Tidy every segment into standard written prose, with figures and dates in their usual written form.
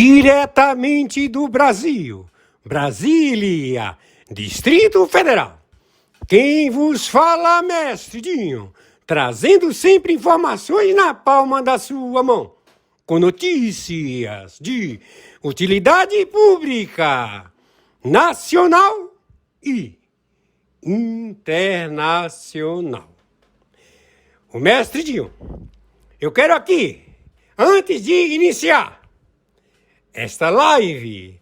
Diretamente do Brasil, Brasília, Distrito Federal. Quem vos fala, mestre Dinho, trazendo sempre informações na palma da sua mão, com notícias de utilidade pública, nacional e internacional. O mestre Dinho, eu quero aqui, antes de iniciar esta live,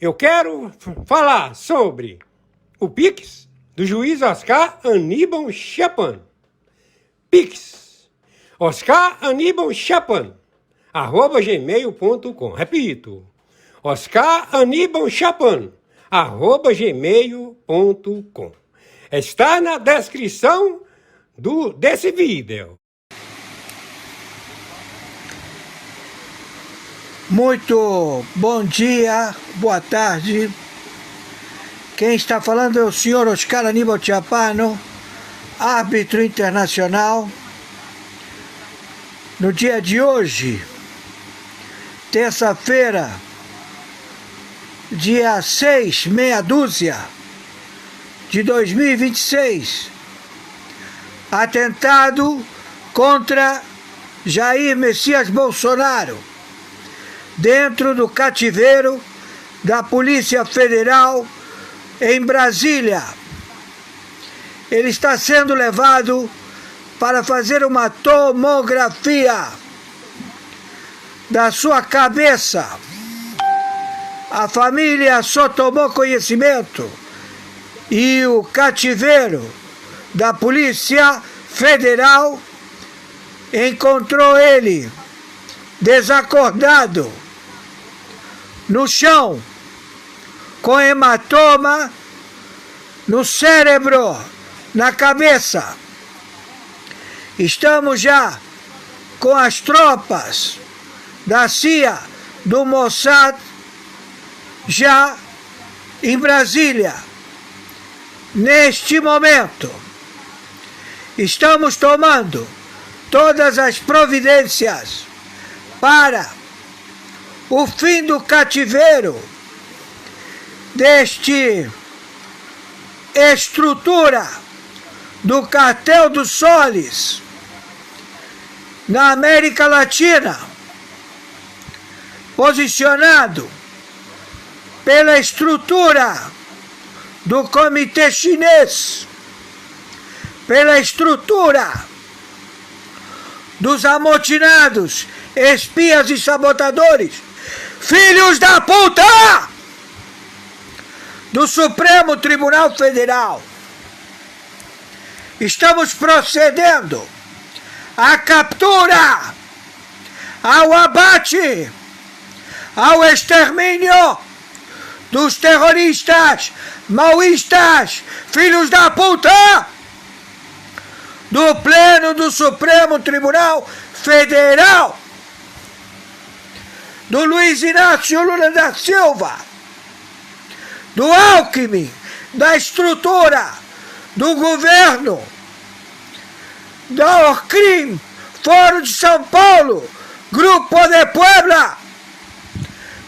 eu quero falar sobre o Pix do juiz Oscar Aníbal Chapan. Pix, Oscar Aníbal Chapan, @gmail.com. Repito, Oscar Aníbal Chapan, @gmail.com. Está na descrição desse vídeo. Muito bom dia, boa tarde. Quem está falando é o senhor Oscar Aníbal Chapan, árbitro internacional. No dia de hoje, terça-feira, dia 6, meia dúzia, de 2026, atentado contra Jair Messias Bolsonaro, dentro do cativeiro da Polícia Federal em Brasília. Ele está sendo levado para fazer uma tomografia da sua cabeça. A família só tomou conhecimento e o cativeiro da Polícia Federal encontrou ele desacordado no chão, com hematoma no cérebro, na cabeça. Estamos já com as tropas da CIA, do Mossad, já em Brasília. Neste momento, estamos tomando todas as providências para o fim do cativeiro deste estrutura do Cartel dos Soles na América Latina, posicionado pela estrutura do Comitê Chinês, pela estrutura dos amotinados, espias e sabotadores, filhos da puta do Supremo Tribunal Federal. Estamos procedendo à captura, ao abate, ao extermínio dos terroristas, maoístas, filhos da puta do Pleno do Supremo Tribunal Federal, do Luiz Inácio Lula da Silva, do Alckmin, da estrutura do governo, da ORCRIM, Fórum de São Paulo, Grupo de Puebla,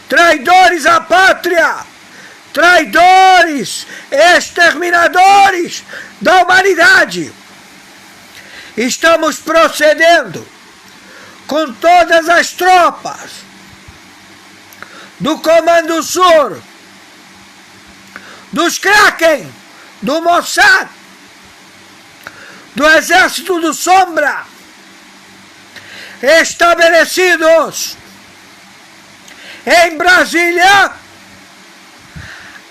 traidores à pátria, traidores, exterminadores da humanidade. Estamos procedendo com todas as tropas do Comando Sul, dos Kraken, do Mossad, do Exército do Sombra, estabelecidos em Brasília,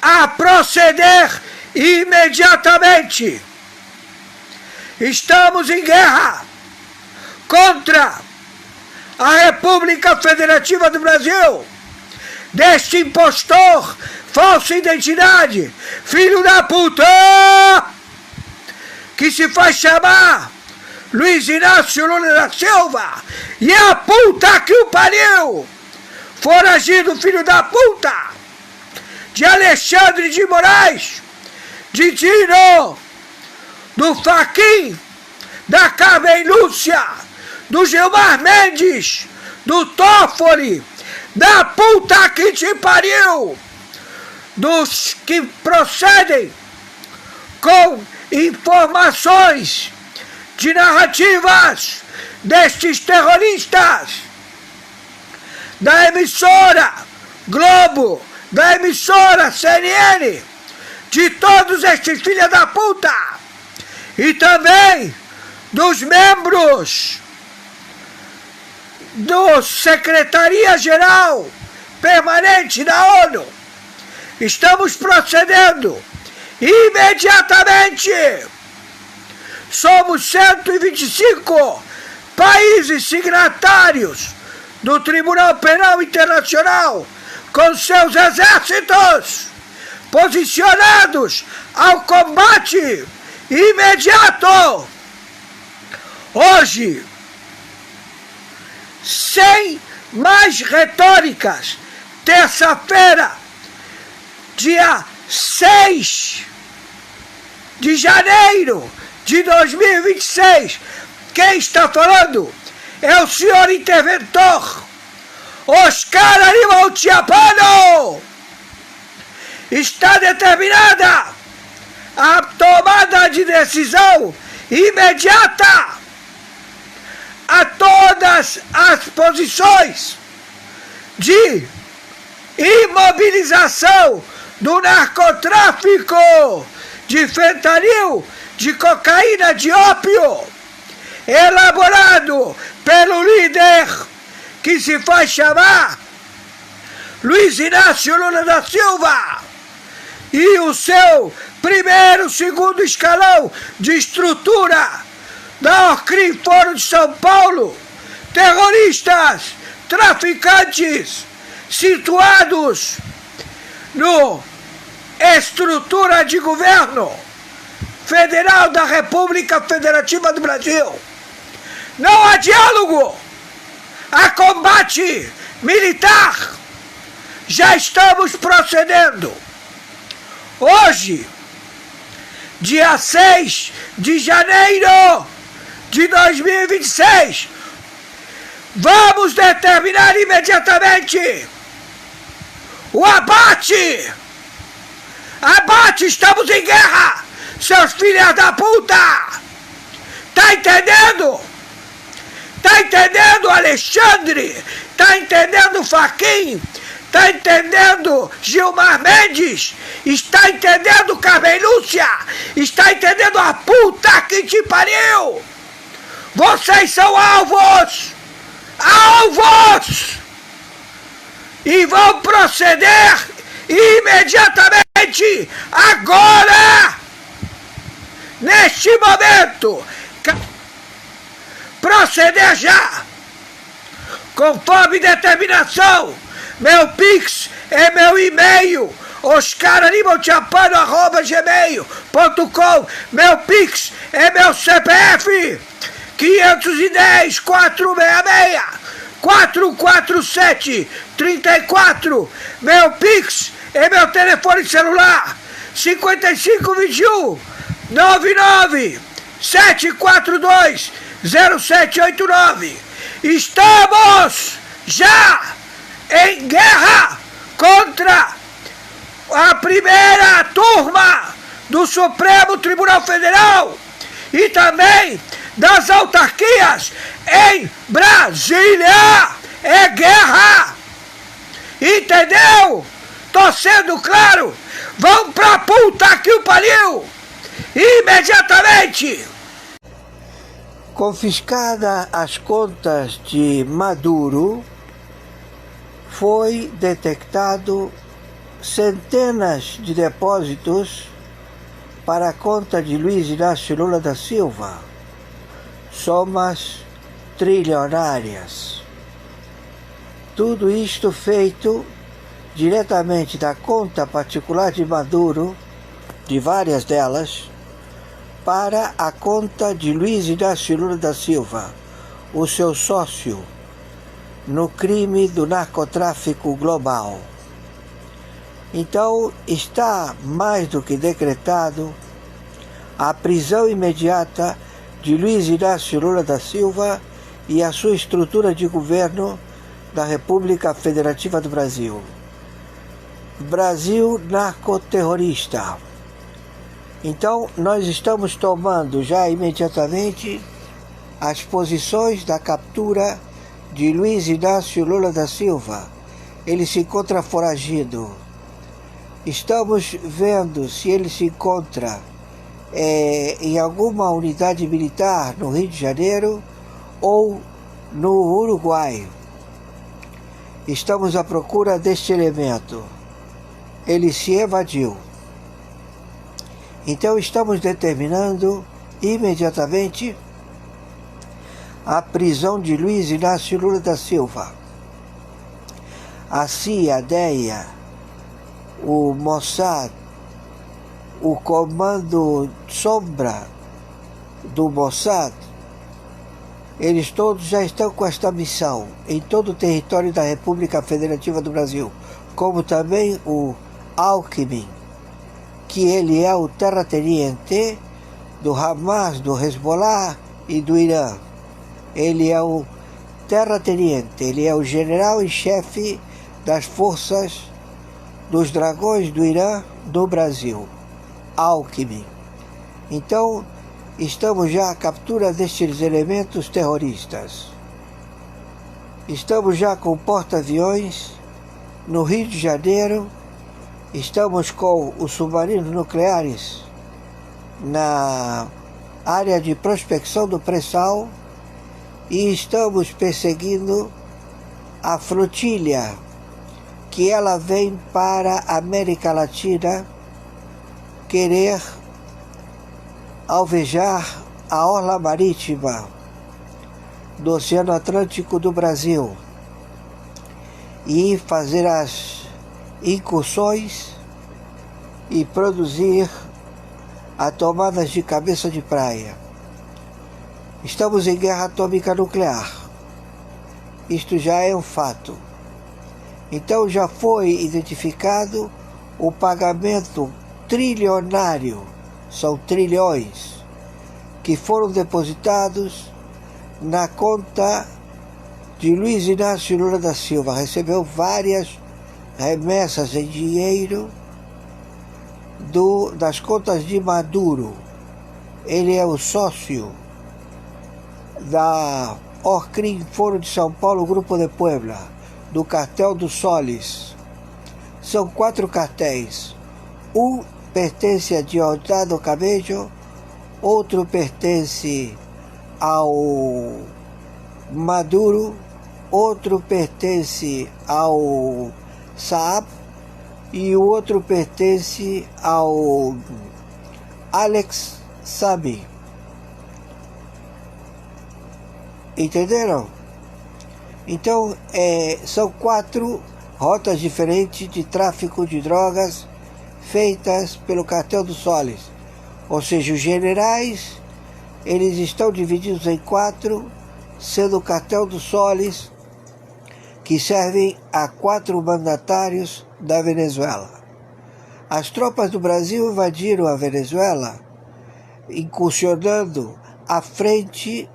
a proceder imediatamente. Estamos em guerra contra a República Federativa do Brasil, deste impostor, falsa identidade, filho da puta, que se faz chamar Luiz Inácio Lula da Silva, e a puta que o pariu, foragido filho da puta, de Alexandre de Moraes, de Dino, do Fachin, da Carmen Lúcia, do Gilmar Mendes, do Toffoli, da puta que te pariu, dos que procedem com informações de narrativas destes terroristas, da emissora Globo, da emissora CNN, de todos estes filhos da puta, e também dos membros do Secretaria-Geral Permanente da ONU. Estamos procedendo imediatamente. Somos 125 países signatários do Tribunal Penal Internacional, com seus exércitos posicionados ao combate imediato. Hoje, sem mais retóricas, terça-feira, dia 6 de janeiro de 2026, quem está falando é o senhor interventor Oscar Aníbal Chiappano. Está determinada a tomada de decisão imediata a todas as posições de imobilização do narcotráfico de fentanil, de cocaína, de ópio, elaborado pelo líder que se faz chamar Luiz Inácio Lula da Silva e o seu primeiro, segundo escalão de estrutura da Orcrim Foro de São Paulo, terroristas, traficantes, situados no estrutura de governo federal da República Federativa do Brasil. Não há diálogo, há combate militar. Já estamos procedendo. Hoje, dia 6 de janeiro de 2026, vamos determinar imediatamente o abate. Abate, estamos em guerra, seus filhos da puta. Tá entendendo? Tá entendendo, Alexandre? Tá entendendo, Fachin? Tá entendendo, Gilmar Mendes? Está entendendo, Carmen Lúcia? Está entendendo a puta que te pariu? Vocês são alvos! Alvos! E vão proceder imediatamente, agora! Neste momento! Proceder já! Conforme determinação! Meu Pix é meu e-mail, oscaranibalchiappano@gmail.com. Meu Pix é meu CPF, 510 466 447 34. Meu Pix é meu telefone celular, 5521 99 742 0789. Estamos já em guerra contra a primeira turma do Supremo Tribunal Federal e também das autarquias em Brasília. É guerra! Entendeu? Tô sendo claro? Vão pra puta que o pariu! Imediatamente! Confiscada as contas de Maduro, foi detectado centenas de depósitos para a conta de Luiz Inácio Lula da Silva, somas trilionárias. Tudo isto feito diretamente da conta particular de Maduro, de várias delas, para a conta de Luiz Inácio Lula da Silva, o seu sócio no crime do narcotráfico global. Então, está mais do que decretado a prisão imediata de Luiz Inácio Lula da Silva e a sua estrutura de governo da República Federativa do Brasil. Brasil narcoterrorista. Então, nós estamos tomando já imediatamente as posições da captura de Luiz Inácio Lula da Silva. Ele se encontra foragido. Estamos vendo se ele se encontra em alguma unidade militar no Rio de Janeiro ou no Uruguai. Estamos à procura deste elemento. Ele se evadiu. Então estamos determinando imediatamente a prisão de Luiz Inácio Lula da Silva. A CIA, a DEA, o Mossad, o comando sombra do Mossad, eles todos já estão com esta missão em todo o território da República Federativa do Brasil, como também o Alckmin, que ele é o terrateniente do Hamas, do Hezbollah e do Irã. Ele é o terrateniente, ele é o general em chefe das forças dos dragões do Irã do Brasil, Alckmin. Então, estamos já à captura destes elementos terroristas. Estamos já com porta-aviões no Rio de Janeiro, estamos com os submarinos nucleares na área de prospecção do pré-sal e estamos perseguindo a flotilha que ela vem para a América Latina querer alvejar a orla marítima do Oceano Atlântico do Brasil e fazer as incursões e produzir as tomadas de cabeça de praia. Estamos em guerra atômica nuclear. Isto já é um fato. Então já foi identificado o pagamento trilionário, são trilhões, que foram depositados na conta de Luiz Inácio Lula da Silva. Recebeu várias remessas em dinheiro das contas de Maduro. Ele é o sócio da Orcrim Foro de São Paulo, Grupo de Puebla, do cartel dos Soles. São 4 cartéis. Um pertence a Diosdado Cabello, outro pertence ao Maduro, outro pertence ao Saab e o outro pertence ao Alex Sabi. Entenderam? Então, são 4 rotas diferentes de tráfico de drogas feitas pelo cartel dos Soles. Ou seja, os generais, eles estão divididos em 4, sendo o cartel dos Soles, que servem a 4 mandatários da Venezuela. As tropas do Brasil invadiram a Venezuela, incursionando à frente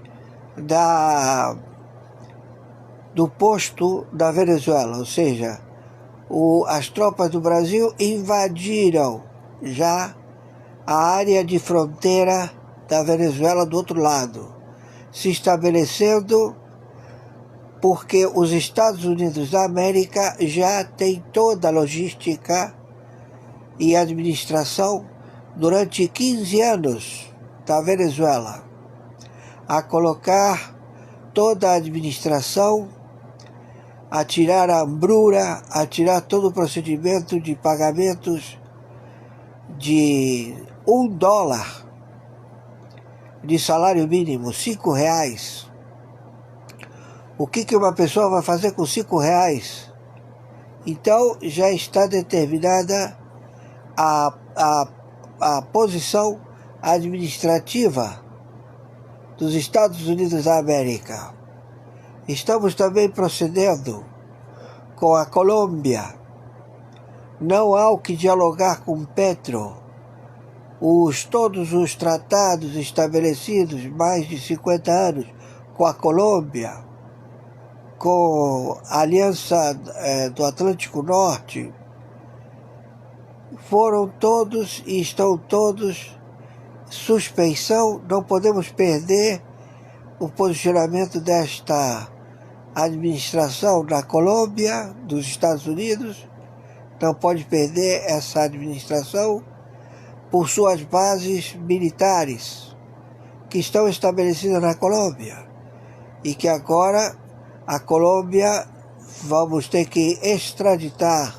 do posto da Venezuela, ou seja, as tropas do Brasil invadiram já a área de fronteira da Venezuela do outro lado, se estabelecendo porque os Estados Unidos da América já têm toda a logística e administração durante 15 anos da Venezuela, a colocar toda a administração, a tirar a hambrura, a tirar todo o procedimento de pagamentos de $1 de salário mínimo, R$5. O que uma pessoa vai fazer com R$5? Então já está determinada a posição administrativa dos Estados Unidos da América. Estamos também procedendo com a Colômbia. Não há o que dialogar com Petro. Todos os tratados estabelecidos mais de 50 anos com a Colômbia com a Aliança do Atlântico Norte, foram todos e estão todos suspeição. Não podemos perder o posicionamento desta administração na Colômbia, dos Estados Unidos. Não pode perder essa administração por suas bases militares que estão estabelecidas na Colômbia e que agora a Colômbia vamos ter que extraditar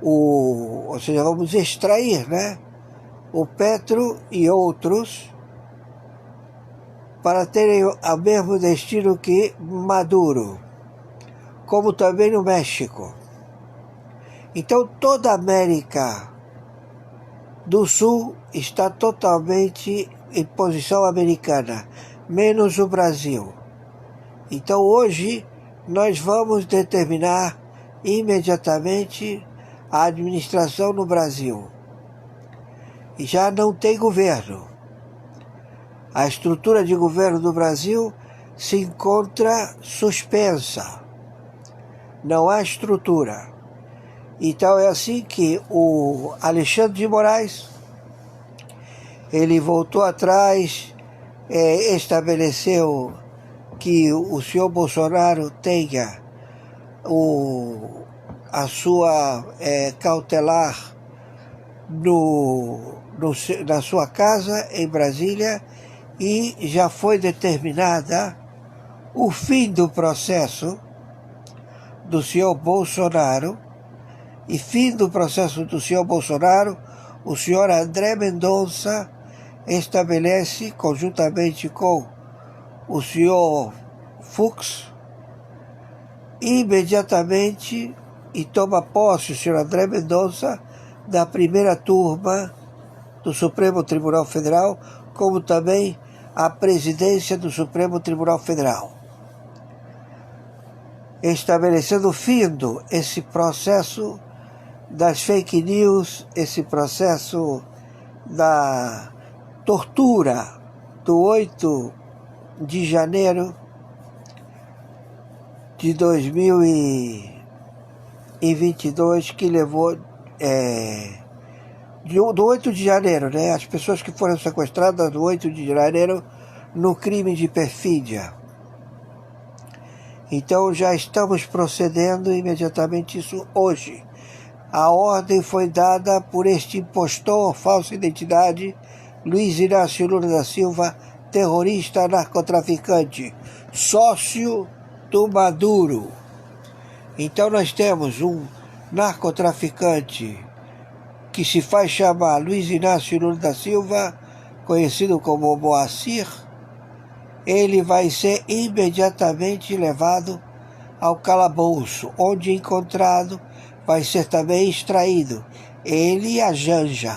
ou seja, vamos extrair, né, o Petro e outros para terem o mesmo destino que Maduro, como também no México. Então toda a América do Sul está totalmente em posição americana, menos o Brasil. Então hoje nós vamos determinar imediatamente a administração no Brasil. E já não tem governo. A estrutura de governo do Brasil se encontra suspensa. Não há estrutura. Então é assim que o Alexandre de Moraes, ele voltou atrás, estabeleceu que o senhor Bolsonaro tenha a sua cautelar na sua casa em Brasília, e já foi determinada o fim do processo do senhor Bolsonaro. E fim do processo do senhor Bolsonaro, o senhor André Mendonça estabelece, conjuntamente com o senhor Fux, imediatamente, e toma posse o senhor André Mendonça da primeira turma do Supremo Tribunal Federal, como também a presidência do Supremo Tribunal Federal, estabelecendo fim esse processo das fake news, esse processo da tortura do 8 de janeiro de 2022, que levou do 8 de janeiro, né? As pessoas que foram sequestradas do 8 de janeiro no crime de perfídia. Então já estamos procedendo imediatamente isso hoje. A ordem foi dada por este impostor, falsa identidade, Luiz Inácio Lula da Silva, terrorista narcotraficante, sócio do Maduro. Então nós temos um narcotraficante que se faz chamar Luiz Inácio Lula da Silva, conhecido como Moacir. Ele vai ser imediatamente levado ao calabouço, onde encontrado vai ser também extraído. Ele e a Janja,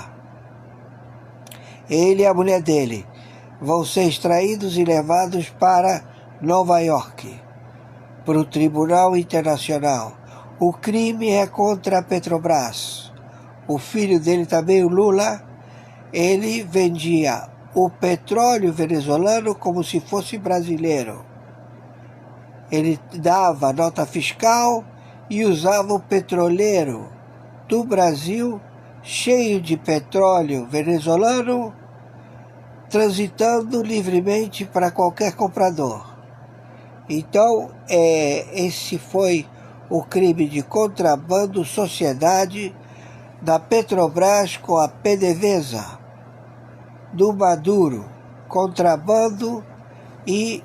ele e a mulher dele, vão ser extraídos e levados para Nova York, para o Tribunal Internacional. O crime é contra a Petrobras. O filho dele também, o Lula, ele vendia o petróleo venezuelano como se fosse brasileiro. Ele dava nota fiscal e usava o petroleiro do Brasil, cheio de petróleo venezuelano, transitando livremente para qualquer comprador. Então, esse foi o crime de contrabando, sociedade da Petrobras com a PDVSA, do Maduro, contrabando e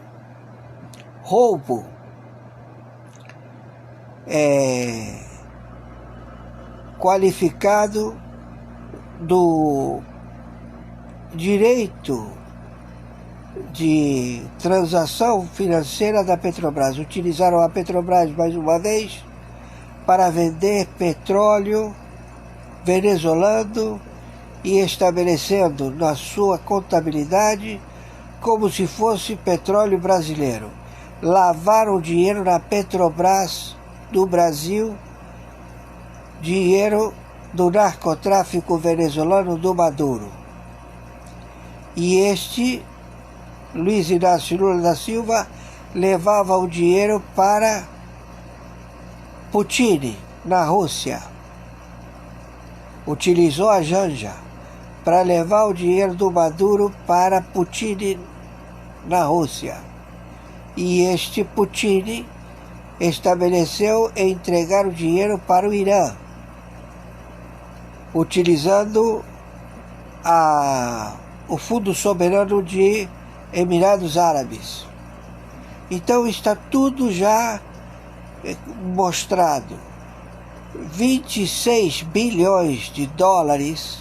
roubo. Qualificado do direito de transação financeira da Petrobras. Utilizaram a Petrobras mais uma vez para vender petróleo venezuelano e estabelecendo na sua contabilidade como se fosse petróleo brasileiro. Lavaram dinheiro na Petrobras do Brasil, dinheiro do narcotráfico venezuelano do Maduro. E este, Luiz Inácio Lula da Silva, levava o dinheiro para Putin, na Rússia. Utilizou a Janja para levar o dinheiro do Maduro para Putin, na Rússia. E este Putin estabeleceu em entregar o dinheiro para o Irã, utilizando o Fundo Soberano de Emirados Árabes. Então está tudo já mostrado. 26 bilhões de dólares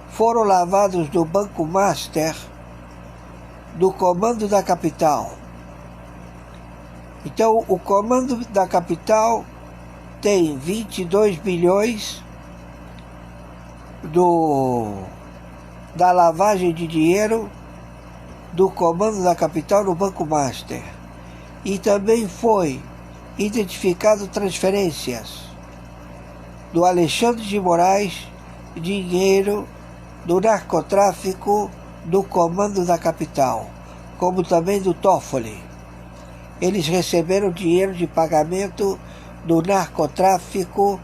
foram lavados do Banco Master do Comando da Capital. Então, o Comando da Capital tem 22 bilhões da lavagem de dinheiro do Comando da Capital no Banco Master. E também foi identificado transferências do Alexandre de Moraes, dinheiro do narcotráfico do Comando da Capital, como também do Toffoli. Eles receberam dinheiro de pagamento do narcotráfico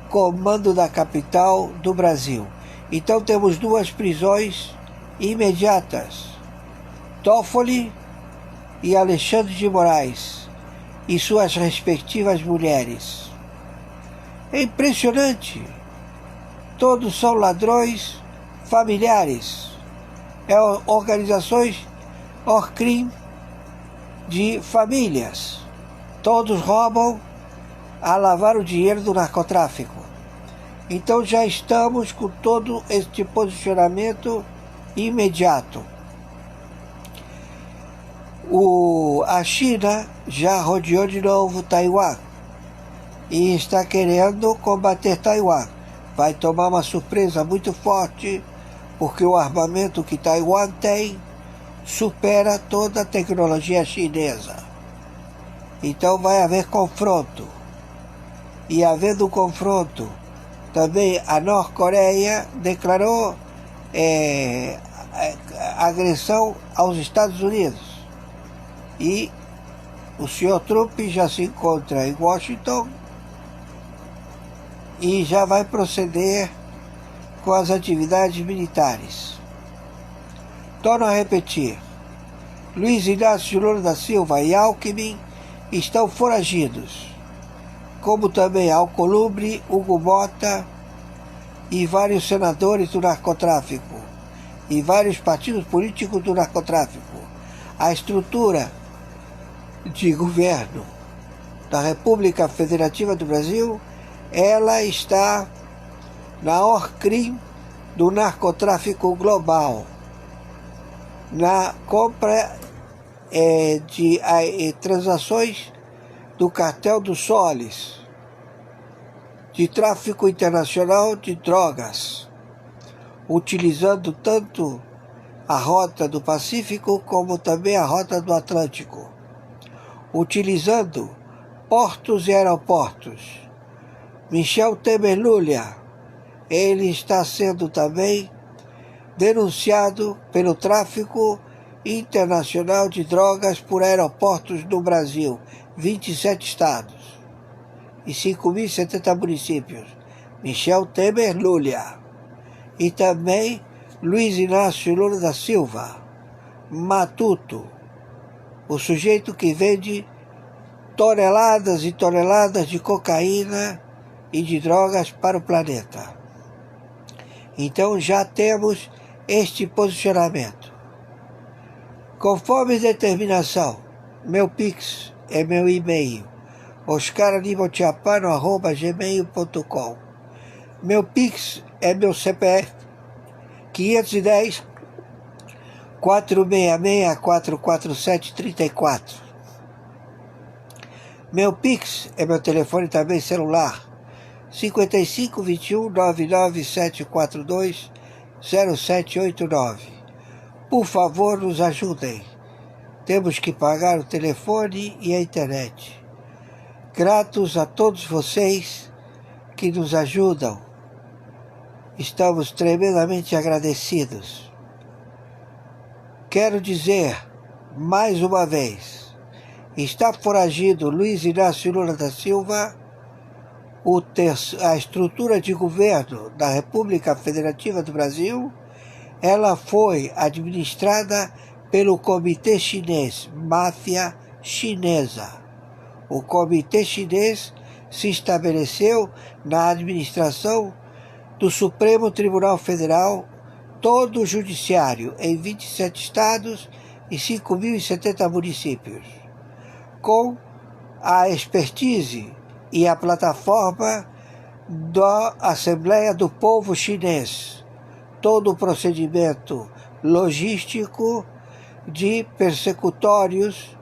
Comando da Capital do Brasil. Então temos duas prisões imediatas: Toffoli e Alexandre de Moraes e suas respectivas mulheres. É impressionante. Todos são ladrões familiares. Organizações ORCRIM de famílias. Todos roubam a lavar o dinheiro do narcotráfico. Então já estamos com todo este posicionamento imediato. A China já rodeou de novo Taiwan e está querendo combater Taiwan. Vai tomar uma surpresa muito forte, porque o armamento que Taiwan tem supera toda a tecnologia chinesa. Então vai haver confronto. E havendo confronto, também a Norte-Coreia declarou agressão aos Estados Unidos. E o senhor Trump já se encontra em Washington e já vai proceder com as atividades militares. Torno a repetir: Luiz Inácio Lula da Silva e Alckmin estão foragidos, como também Alcolumbre, Hugo Mota e vários senadores do narcotráfico e vários partidos políticos do narcotráfico. A estrutura de governo da República Federativa do Brasil, ela está na ORCRIM do narcotráfico global, na compra de transações do cartel dos soles, de tráfico internacional de drogas, utilizando tanto a rota do Pacífico como também a rota do Atlântico, utilizando portos e aeroportos. Michel Temer Lula, ele está sendo também denunciado pelo tráfico internacional de drogas por aeroportos no Brasil, 27 estados e 5.070 municípios. Michel Temer Lula. E também Luiz Inácio Lula da Silva, Matuto, o sujeito que vende toneladas e toneladas de cocaína e de drogas para o planeta. Então já temos este posicionamento. Conforme determinação, meu Pix é meu e-mail, oscaranimotiapano@gmail.com. Meu Pix é meu CPF, 510 466 447 34. Meu Pix é meu telefone também celular, 55 21 99 742 0789. Por favor, nos ajudem. Temos que pagar o telefone e a internet. Gratos a todos vocês que nos ajudam. Estamos tremendamente agradecidos. Quero dizer, mais uma vez, Está foragido Luiz Inácio Lula da Silva, a estrutura de governo da República Federativa do Brasil, ela foi administrada pelo Comitê Chinês, máfia chinesa. O Comitê Chinês se estabeleceu na administração do Supremo Tribunal Federal, todo o judiciário, em 27 estados e 5.070 municípios, com a expertise e a plataforma da Assembleia do Povo Chinês, todo o procedimento logístico de persecutórios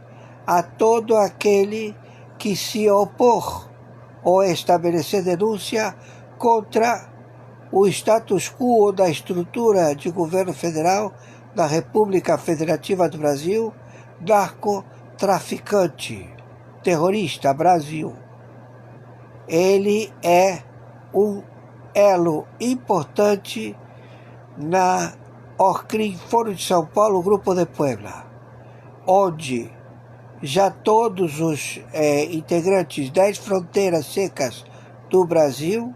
a todo aquele que se opor ou estabelecer denúncia contra o status quo da estrutura de governo federal da República Federativa do Brasil, narcotraficante, terrorista Brasil. Ele é um elo importante na Orcrim Foro de São Paulo, Grupo de Puebla, onde já todos os integrantes das fronteiras secas do Brasil,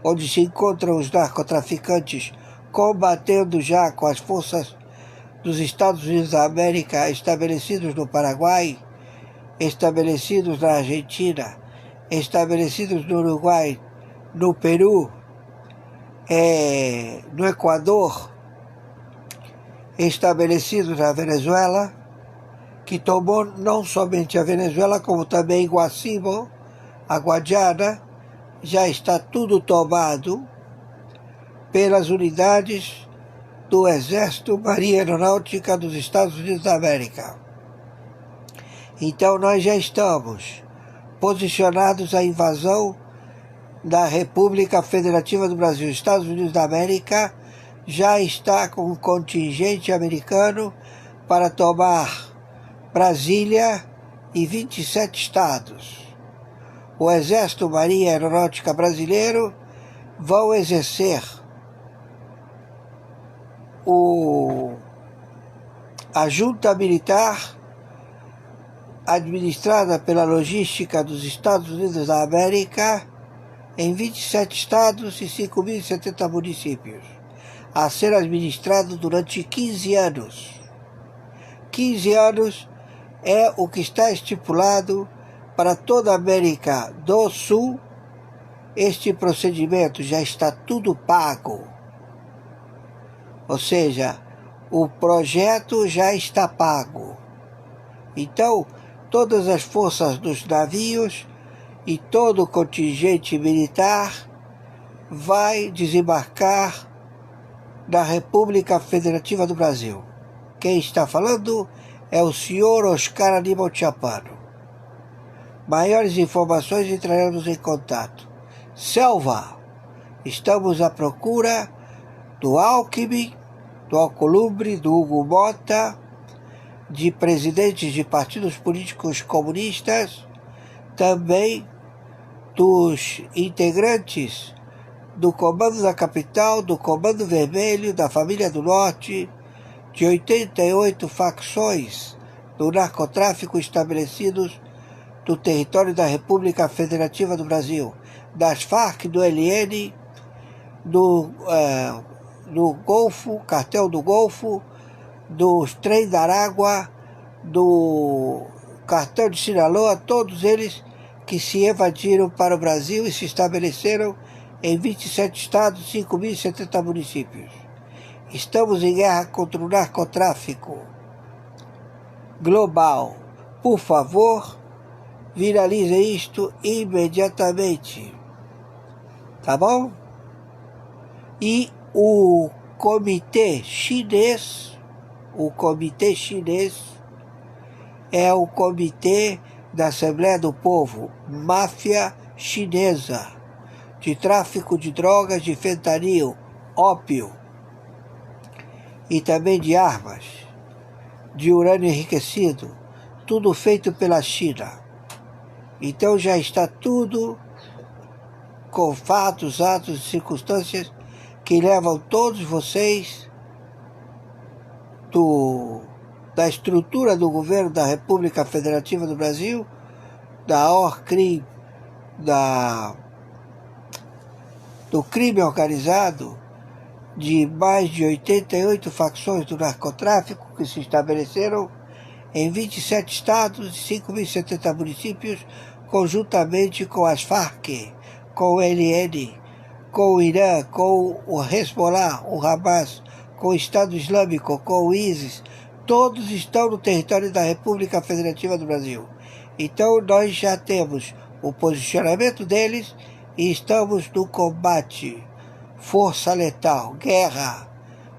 onde se encontram os narcotraficantes combatendo já com as forças dos Estados Unidos da América estabelecidos no Paraguai, estabelecidos na Argentina, estabelecidos no Uruguai, no Peru, no Equador, estabelecidos na Venezuela, que tomou não somente a Venezuela, como também Guacibo, a Guadiana, já está tudo tomado pelas unidades do Exército Marinha Aeronáutica dos Estados Unidos da América. Então nós já estamos posicionados à invasão da República Federativa do Brasil. Estados Unidos da América já está com um contingente americano para tomar Brasília e 27 estados. O Exército Marinha Aeronáutica Brasileiro vão exercer a junta militar administrada pela logística dos Estados Unidos da América em 27 estados e 5.070 municípios, a ser administrado durante 15 anos. 15 anos é o que está estipulado para toda a América do Sul. Este procedimento já está tudo pago. Ou seja, o projeto já está pago. Então, todas as forças dos navios e todo o contingente militar vai desembarcar na República Federativa do Brasil. Quem está falando é o senhor Oscar Aníbal Chapano. Maiores informações entraremos em contato. Selva, estamos à procura do Alckmin, do Alcolumbre, do Hugo Mota, de presidentes de partidos políticos comunistas, também dos integrantes do Comando da Capital, do Comando Vermelho, da Família do Norte, de 88 facções do narcotráfico estabelecidos no território da República Federativa do Brasil, das Farc, do ELN, do Golfo, Cartel do Golfo, dos Trem da Aragua, do Cartel de Sinaloa, todos eles que se evadiram para o Brasil e se estabeleceram em 27 estados e 5.070 municípios. Estamos em guerra contra o narcotráfico global. Por favor, viralize isto imediatamente. Tá bom? E o Comitê Chinês é o Comitê da Assembleia do Povo, máfia chinesa, de tráfico de drogas, de fentanil, ópio e também de armas, de urânio enriquecido, tudo feito pela China. Então já está tudo com fatos, atos e circunstâncias que levam todos vocês do da estrutura do governo da República Federativa do Brasil, da ORCRIM, do crime organizado, de mais de 88 facções do narcotráfico que se estabeleceram em 27 estados e 5.070 municípios, conjuntamente com as Farc, com o ELN, com o Irã, com o Hezbollah, o Hamas, com o Estado Islâmico, com o ISIS, todos estão no território da República Federativa do Brasil. Então nós já temos o posicionamento deles e estamos no combate. Força letal, guerra.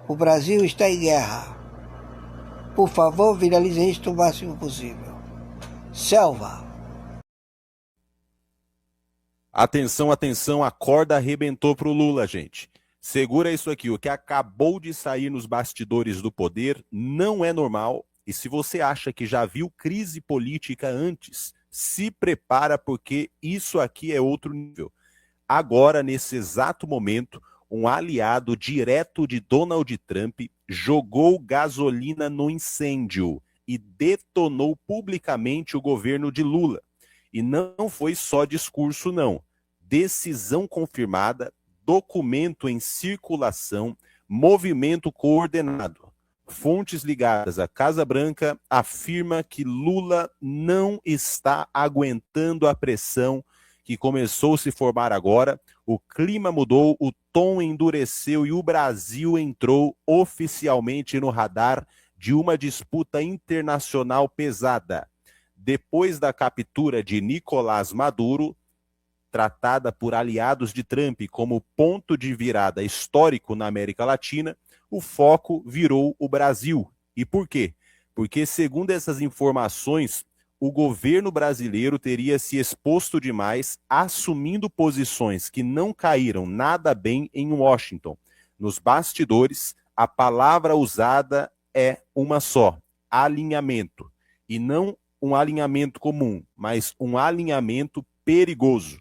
O Brasil está em guerra. Por favor, finalize isto o máximo possível. Selva. Atenção, atenção, a corda arrebentou pro Lula, gente. Segura isso aqui, o que acabou de sair nos bastidores do poder não é normal. E se você acha que já viu crise política antes, se prepara porque isso aqui é outro nível. Agora, nesse exato momento, um aliado direto de Donald Trump jogou gasolina no incêndio e detonou publicamente o governo de Lula. E não foi só discurso, não. Decisão confirmada, documento em circulação, movimento coordenado. Fontes ligadas à Casa Branca afirmam que Lula não está aguentando a pressão que começou a se formar agora. O clima mudou, o tom endureceu e o Brasil entrou oficialmente no radar de uma disputa internacional pesada. Depois da captura de Nicolás Maduro, tratada por aliados de Trump como ponto de virada histórico na América Latina, o foco virou o Brasil. E por quê? Porque, segundo essas informações, o governo brasileiro teria se exposto demais, assumindo posições que não caíram nada bem em Washington. Nos bastidores, a palavra usada é uma só: alinhamento. E não um alinhamento comum, mas um alinhamento perigoso.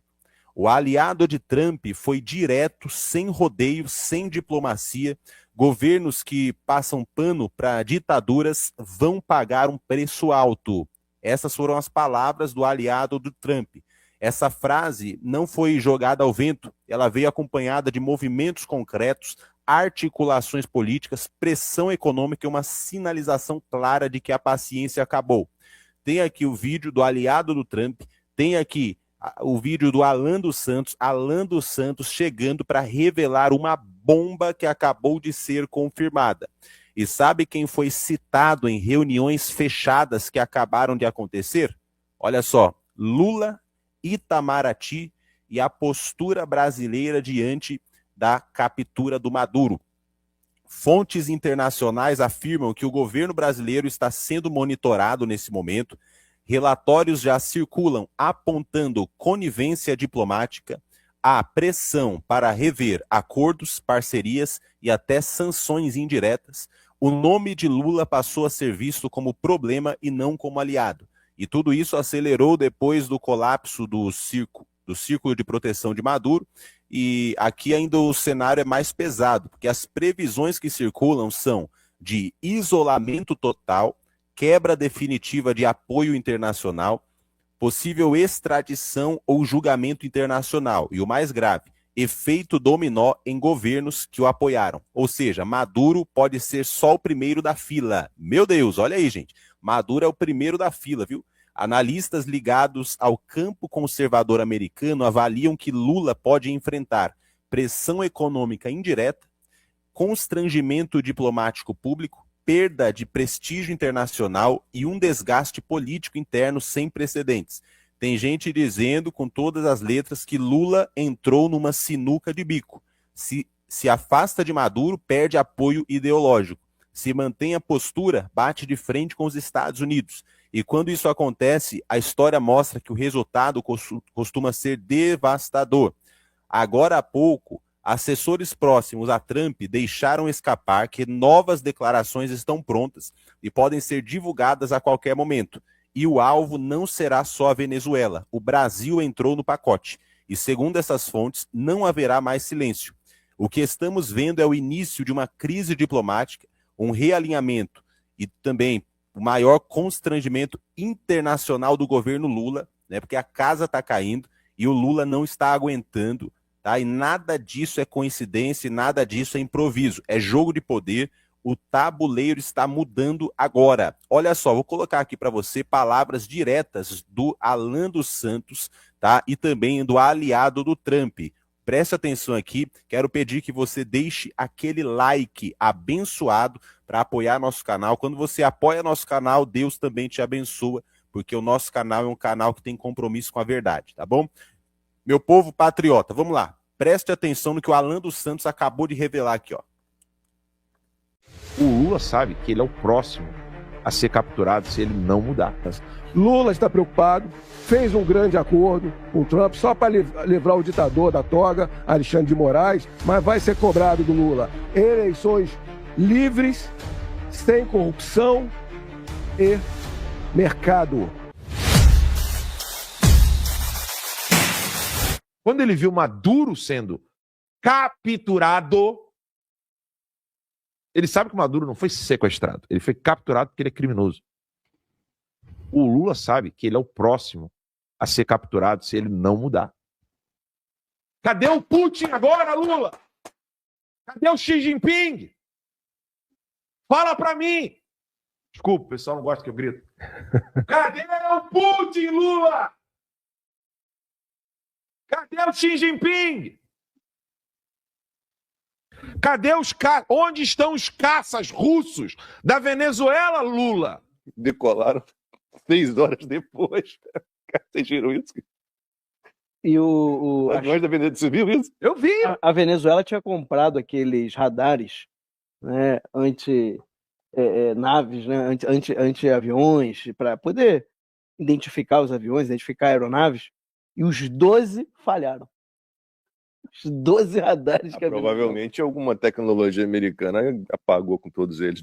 O aliado de Trump foi direto, sem rodeio, sem diplomacia. Governos que passam pano para ditaduras vão pagar um preço alto. Essas foram as palavras do aliado do Trump. Essa frase não foi jogada ao vento, ela veio acompanhada de movimentos concretos, articulações políticas, pressão econômica e uma sinalização clara de que a paciência acabou. Tem aqui o vídeo do aliado do Trump, tem aqui o vídeo do Alan dos Santos chegando para revelar uma bomba que acabou de ser confirmada. E sabe quem foi citado em reuniões fechadas que acabaram de acontecer? Olha só, Lula, Itamaraty e a postura brasileira diante da captura do Maduro. Fontes internacionais afirmam que o governo brasileiro está sendo monitorado nesse momento. Relatórios já circulam apontando conivência diplomática, a pressão para rever acordos, parcerias e até sanções indiretas. O nome de Lula passou a ser visto como problema e não como aliado. E tudo isso acelerou depois do colapso do Círculo de Proteção de Maduro. E aqui ainda o cenário é mais pesado, porque as previsões que circulam são de isolamento total, quebra definitiva de apoio internacional, possível extradição ou julgamento internacional. E o mais grave, efeito dominó em governos que o apoiaram. Ou seja, Maduro pode ser só o primeiro da fila. Meu Deus, olha aí, gente. Maduro é o primeiro da fila, viu? Analistas ligados ao campo conservador americano avaliam que Lula pode enfrentar pressão econômica indireta, constrangimento diplomático público, perda de prestígio internacional e um desgaste político interno sem precedentes. Tem gente dizendo com todas as letras que Lula entrou numa sinuca de bico. Se afasta de Maduro, perde apoio ideológico. Se mantém a postura, bate de frente com os Estados Unidos. E quando isso acontece, a história mostra que o resultado costuma ser devastador. Agora há pouco, assessores próximos a Trump deixaram escapar que novas declarações estão prontas e podem ser divulgadas a qualquer momento. E o alvo não será só a Venezuela. O Brasil entrou no pacote. E segundo essas fontes, não haverá mais silêncio. O que estamos vendo é o início de uma crise diplomática, um realinhamento e também o maior constrangimento internacional do governo Lula, né? Porque a casa está caindo e o Lula não está aguentando, tá? E nada disso é coincidência, nada disso é improviso, é jogo de poder. O tabuleiro está mudando agora. Olha só, vou colocar aqui para você palavras diretas do Alan dos Santos, tá? E também do aliado do Trump. Preste atenção aqui, quero pedir que você deixe aquele like abençoado para apoiar nosso canal. Quando você apoia nosso canal, Deus também te abençoa, porque o nosso canal é um canal que tem compromisso com a verdade, tá bom? Meu povo patriota, vamos lá. Preste atenção no que o Alan dos Santos acabou de revelar aqui, ó. O Lula sabe que ele é o próximo a ser capturado se ele não mudar. Lula está preocupado, fez um grande acordo com o Trump só para livrar o ditador da toga, Alexandre de Moraes, mas vai ser cobrado do Lula eleições livres, sem corrupção e mercado. Quando ele viu Maduro sendo capturado, ele sabe que o Maduro não foi sequestrado, ele foi capturado porque ele é criminoso. O Lula sabe que ele é o próximo a ser capturado se ele não mudar. Cadê o Putin agora, Lula? Cadê o Xi Jinping? Fala pra mim! Desculpa, o pessoal não gosta que eu grito. Cadê o Putin, Lula? Cadê o Xi Jinping? Onde estão os caças russos da Venezuela, Lula? Decolaram 6 horas depois. Vocês viram isso? E A voz da Venezuela, você viu isso? Eu vi. a Venezuela tinha comprado aqueles radares, né, naves, né, anti-aviões, para poder identificar os aviões, identificar aeronaves, e os 12 falharam. Os 12 radares que a Venezuela... Provavelmente alguma tecnologia americana apagou com todos eles.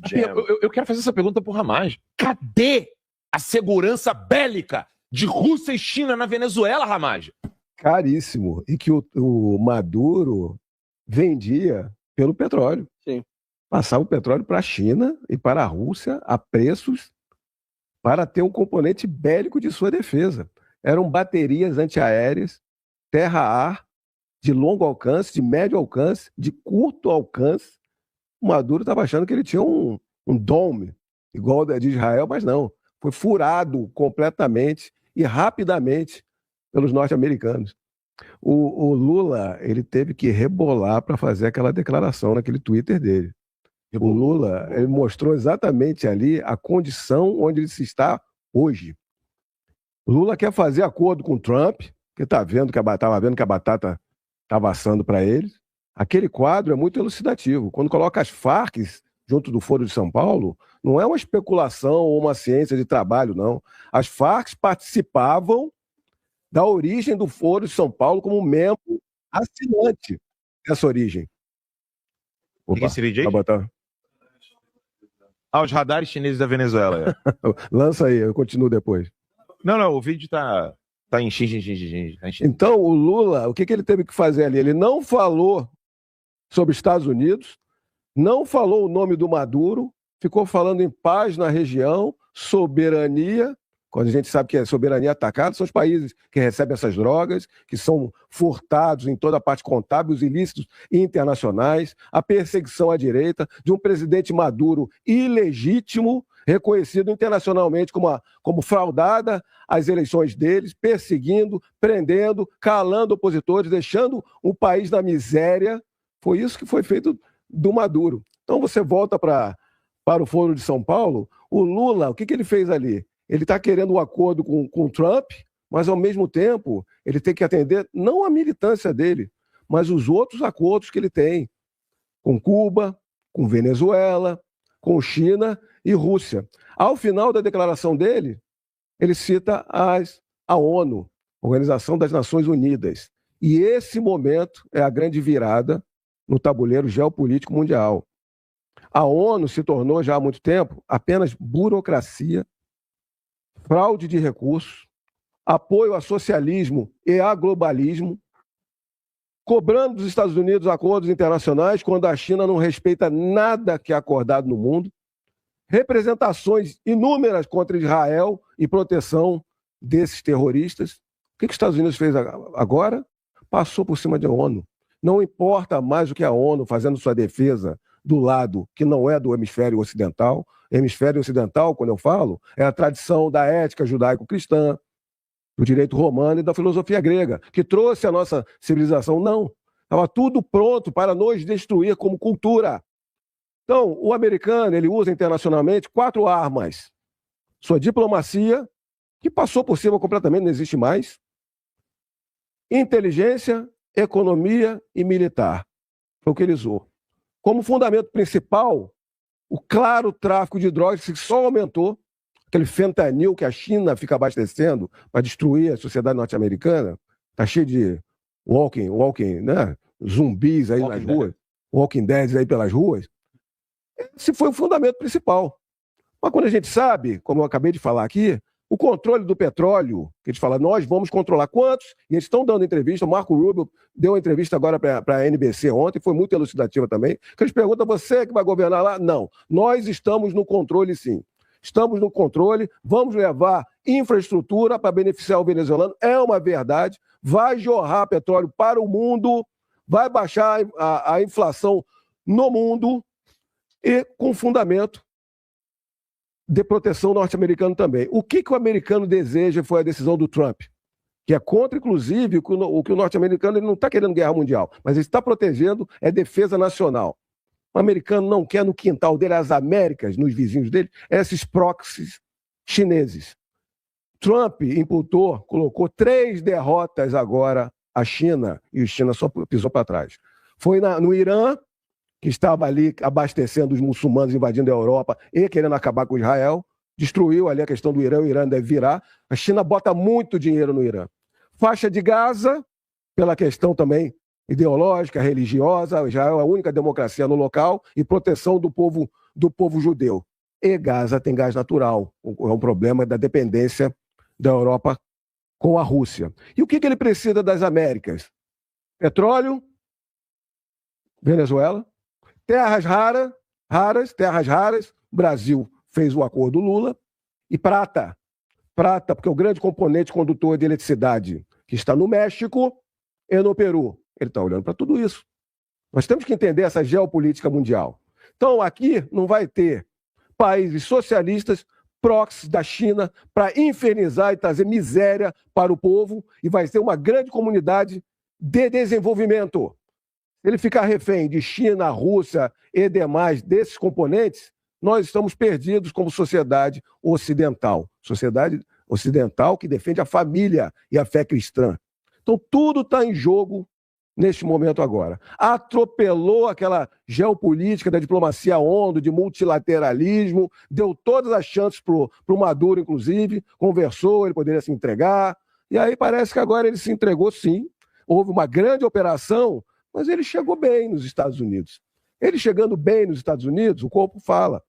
Eu quero fazer essa pergunta pro Ramage. Cadê a segurança bélica de Rússia e China na Venezuela, Ramage? Caríssimo. E que o Maduro vendia pelo petróleo. Sim. Passava o petróleo para a China e para a Rússia a preços para ter um componente bélico de sua defesa. Eram baterias antiaéreas, terra-ar, de longo alcance, de médio alcance, de curto alcance. O Maduro estava achando que ele tinha um dome, igual o de Israel, mas não. Foi furado completamente e rapidamente pelos norte-americanos. O Lula, ele teve que rebolar para fazer aquela declaração naquele Twitter dele. O Lula, ele mostrou exatamente ali a condição onde ele se está hoje. O Lula quer fazer acordo com o Trump, que estava vendo que a batata estava assando para eles. Aquele quadro é muito elucidativo. Quando coloca as Farc junto do Foro de São Paulo, não é uma especulação ou uma ciência de trabalho, não. As Farc participavam da origem do Foro de São Paulo como membro assinante dessa origem. Opa, vai botar... os radares chineses da Venezuela. Lança aí, eu continuo depois. Não, o vídeo tá em X. Então, o Lula, o que ele teve que fazer ali? Ele não falou sobre Estados Unidos, não falou o nome do Maduro, ficou falando em paz na região, soberania, quando a gente sabe que é soberania atacada, são os países que recebem essas drogas, que são furtados em toda a parte contábil, os ilícitos internacionais, a perseguição à direita de um presidente Maduro ilegítimo, reconhecido internacionalmente como fraudada as eleições deles, perseguindo, prendendo, calando opositores, deixando o país na miséria. Foi isso que foi feito do Maduro. Então você volta para o Foro de São Paulo, o Lula, o que ele fez ali? Ele está querendo um acordo com o Trump, mas ao mesmo tempo ele tem que atender não a militância dele, mas os outros acordos que ele tem com Cuba, com Venezuela, com China e Rússia. Ao final da declaração dele, ele cita a ONU, Organização das Nações Unidas. E esse momento é a grande virada no tabuleiro geopolítico mundial. A ONU se tornou já há muito tempo apenas burocracia, fraude de recursos, apoio a socialismo e a globalismo, cobrando dos Estados Unidos acordos internacionais quando a China não respeita nada que é acordado no mundo, representações inúmeras contra Israel e proteção desses terroristas. O que os Estados Unidos fez agora? Passou por cima da ONU. Não importa mais o que a ONU fazendo sua defesa do lado que não é do hemisfério ocidental. Hemisfério ocidental, quando eu falo, é a tradição da ética judaico-cristã, do direito romano e da filosofia grega, que trouxe a nossa civilização. Não. Estava tudo pronto para nos destruir como cultura. Então, o americano, ele usa internacionalmente 4 armas. Sua diplomacia, que passou por cima completamente, não existe mais. Inteligência, economia e militar. Foi o que ele usou. Como fundamento principal, o claro tráfico de drogas, que só aumentou, aquele fentanil que a China fica abastecendo para destruir a sociedade norte-americana, está cheio de walking, né? Zumbis aí nas ruas, walking dead aí pelas ruas. Esse foi o fundamento principal. Mas quando a gente sabe, como eu acabei de falar aqui, o controle do petróleo, que a gente fala, nós vamos controlar quantos, e eles estão dando entrevista, o Marco Rubio deu uma entrevista agora para a NBC ontem, foi muito elucidativa também, que eles perguntam, você que vai governar lá? Não, nós estamos no controle sim. Estamos no controle, vamos levar infraestrutura para beneficiar o venezuelano, é uma verdade, vai jorrar petróleo para o mundo, vai baixar a inflação no mundo e com fundamento de proteção norte-americano também. O que o americano deseja foi a decisão do Trump, que é contra, inclusive, o que o norte-americano ele não está querendo guerra mundial, mas ele está protegendo é defesa nacional. O americano não quer no quintal dele, as Américas, nos vizinhos dele, esses proxies chineses. Trump imputou, colocou 3 derrotas agora à China, e a China só pisou para trás. Foi no Irã, que estava ali abastecendo os muçulmanos, invadindo a Europa e querendo acabar com Israel, destruiu ali a questão do Irã, o Irã deve virar. A China bota muito dinheiro no Irã. Faixa de Gaza, pela questão também ideológica, religiosa, Israel é a única democracia no local, e proteção do povo judeu. E Gaza tem gás natural, é um problema da dependência da Europa com a Rússia. E o que ele precisa das Américas? Petróleo, Venezuela, terras raras, o Brasil fez o acordo Lula, e prata, porque o grande componente condutor de eletricidade que está no México e no Peru, ele está olhando para tudo isso. Nós temos que entender essa geopolítica mundial. Então, aqui não vai ter países socialistas proxies da China para infernizar e trazer miséria para o povo, e vai ser uma grande comunidade de desenvolvimento. Se ele ficar refém de China, Rússia e demais desses componentes, nós estamos perdidos como sociedade ocidental. Sociedade ocidental que defende a família e a fé cristã. Então, tudo está em jogo neste momento agora. Atropelou aquela geopolítica da diplomacia ONU, de multilateralismo, deu todas as chances para o Maduro, inclusive, conversou, ele poderia se entregar, e aí parece que agora ele se entregou sim. Houve uma grande operação, mas ele chegou bem nos Estados Unidos. Ele chegando bem nos Estados Unidos, o corpo fala.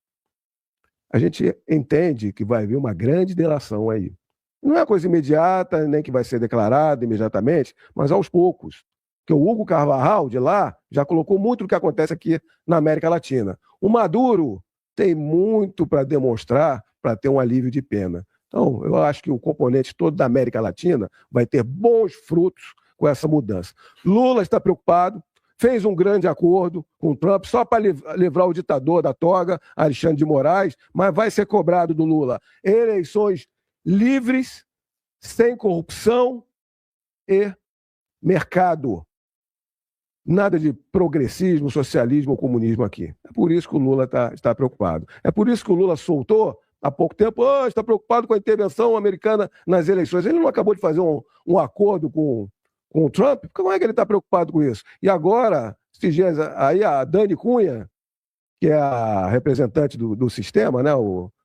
A gente entende que vai vir uma grande delação aí. Não é coisa imediata, nem que vai ser declarada imediatamente, mas aos poucos. Porque o Hugo Carvajal, de lá, já colocou muito do que acontece aqui na América Latina. O Maduro tem muito para demonstrar para ter um alívio de pena. Então, eu acho que o componente todo da América Latina vai ter bons frutos com essa mudança. Lula está preocupado, fez um grande acordo com o Trump só para livrar o ditador da toga, Alexandre de Moraes, mas vai ser cobrado do Lula eleições livres, sem corrupção e mercado. Nada de progressismo, socialismo ou comunismo aqui. É por isso que o Lula está preocupado. É por isso que o Lula soltou há pouco tempo, está preocupado com a intervenção americana nas eleições. Ele não acabou de fazer um acordo com o Trump? Como é que ele está preocupado com isso? E agora, esses dias, aí a Dani Cunha, que é a representante do sistema, né,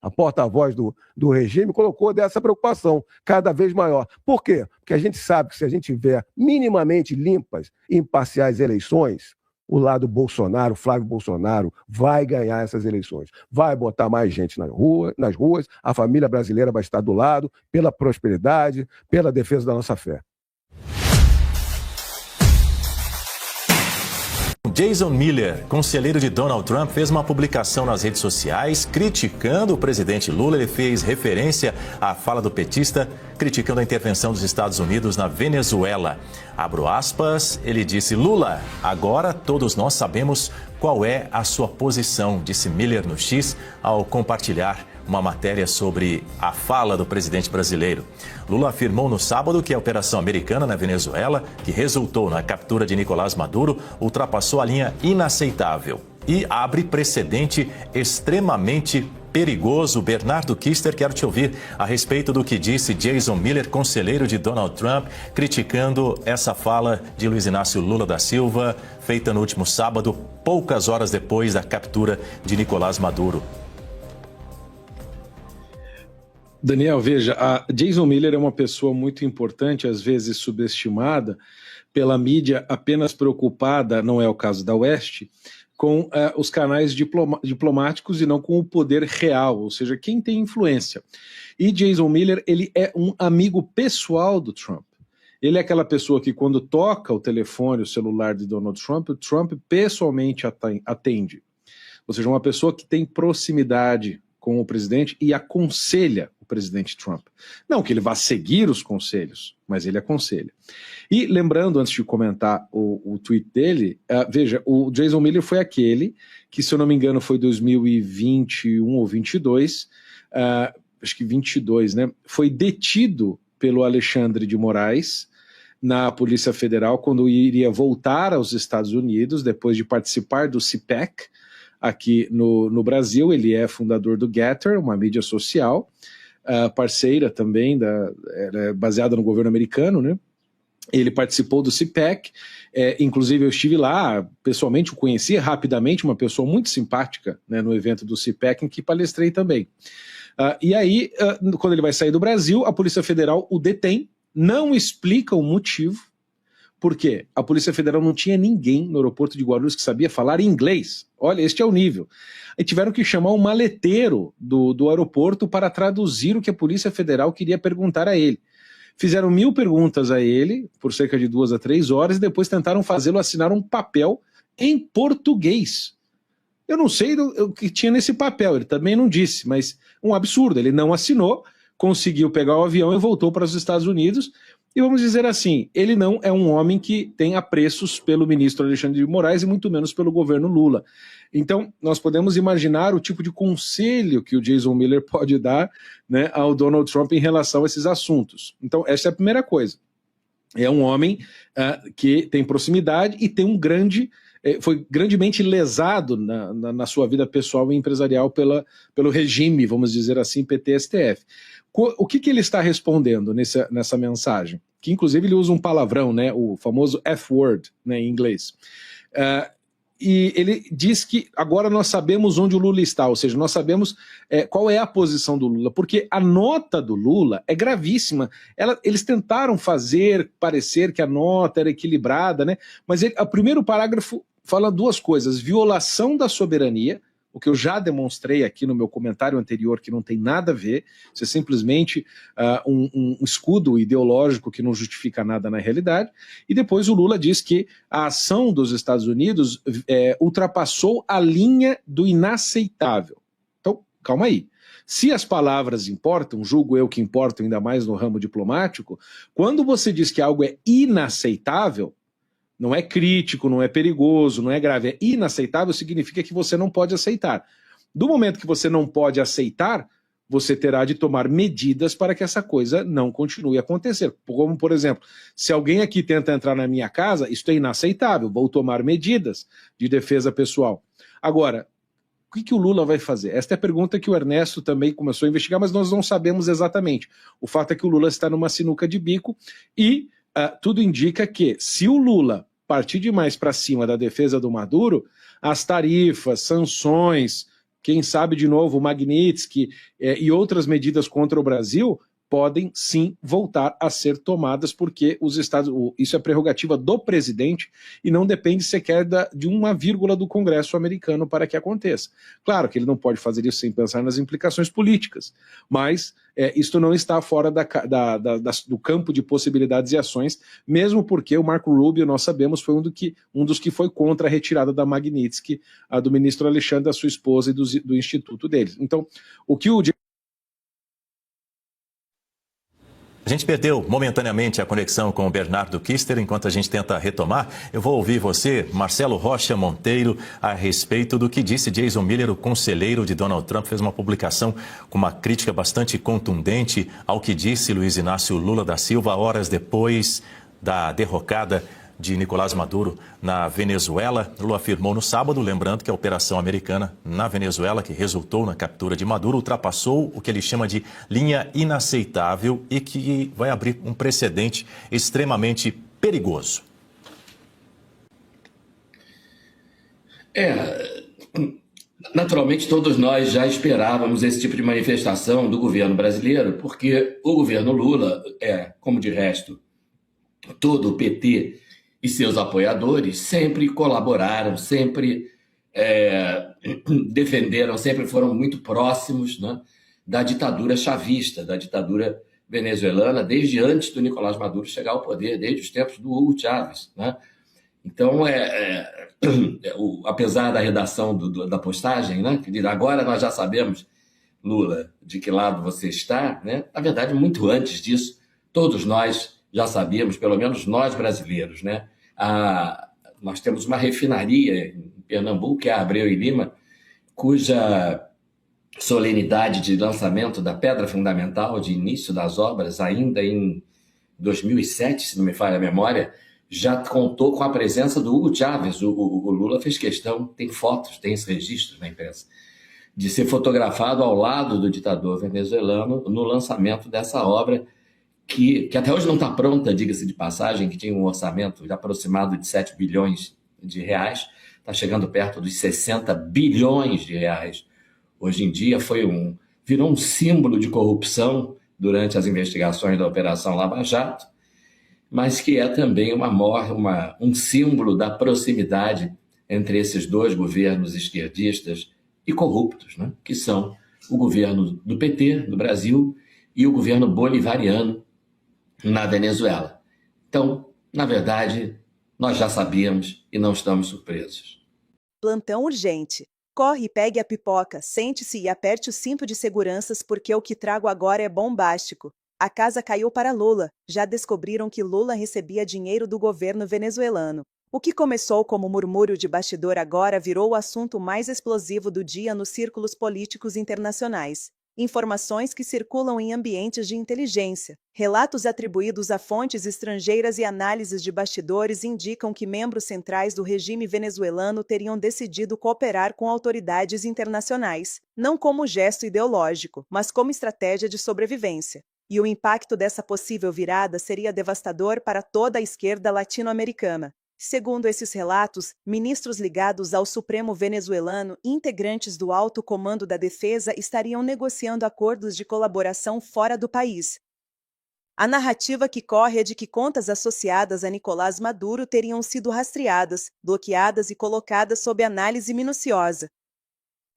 a porta-voz do regime, colocou dessa preocupação cada vez maior. Por quê? Porque a gente sabe que se a gente tiver minimamente limpas e imparciais eleições, o lado Bolsonaro, Flávio Bolsonaro, vai ganhar essas eleições. Vai botar mais gente nas ruas, a família brasileira vai estar do lado, pela prosperidade, pela defesa da nossa fé. Jason Miller, conselheiro de Donald Trump, fez uma publicação nas redes sociais criticando o presidente Lula. Ele fez referência à fala do petista, criticando a intervenção dos Estados Unidos na Venezuela. Abro aspas, ele disse: Lula, agora todos nós sabemos qual é a sua posição, disse Miller no X ao compartilhar uma matéria sobre a fala do presidente brasileiro. Lula afirmou no sábado que a operação americana na Venezuela, que resultou na captura de Nicolás Maduro, ultrapassou a linha inaceitável e abre precedente extremamente perigoso. Bernardo Kister, quero te ouvir a respeito do que disse Jason Miller, conselheiro de Donald Trump, criticando essa fala de Luiz Inácio Lula da Silva, feita no último sábado, poucas horas depois da captura de Nicolás Maduro. Daniel, veja, a Jason Miller é uma pessoa muito importante, às vezes subestimada pela mídia, apenas preocupada, não é o caso da Oeste, com os canais diplomáticos e não com o poder real, ou seja, quem tem influência. E Jason Miller, ele é um amigo pessoal do Trump. Ele é aquela pessoa que quando toca o telefone, o celular de Donald Trump, o Trump pessoalmente atende. Ou seja, uma pessoa que tem proximidade com o presidente e aconselha o presidente Trump. Não que ele vá seguir os conselhos, mas ele aconselha. E lembrando, antes de comentar o tweet dele, veja, o Jason Miller foi aquele que, se eu não me engano, foi 2021 ou 22, acho que 22, né? Foi detido pelo Alexandre de Moraes na Polícia Federal quando iria voltar aos Estados Unidos, depois de participar do CPAC, aqui no Brasil. Ele é fundador do Getter, uma mídia social, parceira também, baseada no governo americano, né? Ele participou do CPAC, inclusive eu estive lá, pessoalmente o conheci rapidamente, uma pessoa muito simpática, né, no evento do CPAC, em que palestrei também. E aí, quando ele vai sair do Brasil, a Polícia Federal o detém, não explica o motivo. Por quê? A Polícia Federal não tinha ninguém no aeroporto de Guarulhos que sabia falar inglês. Olha, este é o nível. E tiveram que chamar um maleteiro do aeroporto para traduzir o que a Polícia Federal queria perguntar a ele. Fizeram 1000 perguntas a ele, por cerca de 2 a 3 horas, e depois tentaram fazê-lo assinar um papel em português. Eu não sei o que tinha nesse papel, ele também não disse, mas um absurdo. Ele não assinou, conseguiu pegar o avião e voltou para os Estados Unidos. E vamos dizer assim, ele não é um homem que tem apreços pelo ministro Alexandre de Moraes e muito menos pelo governo Lula. Então, nós podemos imaginar o tipo de conselho que o Jason Miller pode dar, né, ao Donald Trump em relação a esses assuntos. Então, essa é a primeira coisa. É um homem que tem proximidade e tem foi grandemente lesado na sua vida pessoal e empresarial pelo regime, vamos dizer assim, PT-STF. O que ele está respondendo nessa mensagem? Que inclusive ele usa um palavrão, né, o famoso F-word, né, em inglês. E ele diz que agora nós sabemos onde o Lula está, ou seja, nós sabemos qual é a posição do Lula, porque a nota do Lula é gravíssima. Eles tentaram fazer parecer que a nota era equilibrada, né? Mas o primeiro parágrafo fala 2 coisas: violação da soberania, o que eu já demonstrei aqui no meu comentário anterior, que não tem nada a ver, isso é simplesmente um escudo ideológico que não justifica nada na realidade. E depois o Lula diz que a ação dos Estados Unidos ultrapassou a linha do inaceitável. Então, calma aí. Se as palavras importam, julgo eu que importam ainda mais no ramo diplomático, quando você diz que algo é inaceitável, não é crítico, não é perigoso, não é grave, é inaceitável, significa que você não pode aceitar. Do momento que você não pode aceitar, você terá de tomar medidas para que essa coisa não continue a acontecer. Como, por exemplo, se alguém aqui tenta entrar na minha casa, isso é inaceitável, vou tomar medidas de defesa pessoal. Agora, o que o Lula vai fazer? Esta é a pergunta que o Ernesto também começou a investigar, mas nós não sabemos exatamente. O fato é que o Lula está numa sinuca de bico e tudo indica que, se o Lula partir demais para cima da defesa do Maduro, as tarifas, sanções, quem sabe de novo o Magnitsky e outras medidas contra o Brasil podem sim voltar a ser tomadas, porque isso é prerrogativa do presidente e não depende sequer de uma vírgula do Congresso americano para que aconteça. Claro que ele não pode fazer isso sem pensar nas implicações políticas, mas isto não está fora do campo de possibilidades e ações, mesmo porque o Marco Rubio, nós sabemos, foi um dos que foi contra a retirada da Magnitsky, do ministro Alexandre, da sua esposa e do instituto deles. Então, o que o A gente perdeu momentaneamente a conexão com o Bernardo Kister. Enquanto a gente tenta retomar, eu vou ouvir você, Marcelo Rocha Monteiro, a respeito do que disse Jason Miller, o conselheiro de Donald Trump. Fez uma publicação com uma crítica bastante contundente ao que disse Luiz Inácio Lula da Silva horas depois da derrocada de Nicolás Maduro na Venezuela. Lula afirmou no sábado, lembrando que a operação americana na Venezuela, que resultou na captura de Maduro, ultrapassou o que ele chama de linha inaceitável e que vai abrir um precedente extremamente perigoso. Naturalmente, todos nós já esperávamos esse tipo de manifestação do governo brasileiro, porque o governo Lula, como de resto, todo o PT e seus apoiadores sempre colaboraram, sempre defenderam, sempre foram muito próximos, né, da ditadura chavista, da ditadura venezuelana, desde antes do Nicolás Maduro chegar ao poder, desde os tempos do Hugo Chávez, né? Então, apesar da redação da postagem, né, que diz, agora nós já sabemos, Lula, de que lado você está, né? Na verdade, muito antes disso, todos nós já sabíamos, pelo menos nós brasileiros, né? Nós temos uma refinaria em Pernambuco, que é a Abreu e Lima, cuja solenidade de lançamento da pedra fundamental, de início das obras, ainda em 2007, se não me falha a memória, já contou com a presença do Hugo Chávez. O Lula fez questão, tem fotos, tem esse registro na imprensa, de ser fotografado ao lado do ditador venezuelano no lançamento dessa obra, que até hoje não está pronta, diga-se de passagem, que tinha um orçamento de aproximado de 7 bilhões de reais, está chegando perto dos 60 bilhões de reais. Hoje em dia virou um símbolo de corrupção durante as investigações da Operação Lava Jato, mas que é também um símbolo da proximidade entre esses dois governos esquerdistas e corruptos, né? Que são o governo do PT, do Brasil, e o governo bolivariano na Venezuela. Então, na verdade, nós já sabíamos e não estamos surpresos. Plantão urgente. Corre e pegue a pipoca, sente-se e aperte o cinto de seguranças porque o que trago agora é bombástico. A casa caiu para Lula. Já descobriram que Lula recebia dinheiro do governo venezuelano. O que começou como murmúrio de bastidor agora virou o assunto mais explosivo do dia nos círculos políticos internacionais. Informações que circulam em ambientes de inteligência, relatos atribuídos a fontes estrangeiras e análises de bastidores indicam que membros centrais do regime venezuelano teriam decidido cooperar com autoridades internacionais, não como gesto ideológico, mas como estratégia de sobrevivência. E o impacto dessa possível virada seria devastador para toda a esquerda latino-americana. Segundo esses relatos, ministros ligados ao Supremo venezuelano e integrantes do alto comando da defesa estariam negociando acordos de colaboração fora do país. A narrativa que corre é de que contas associadas a Nicolás Maduro teriam sido rastreadas, bloqueadas e colocadas sob análise minuciosa.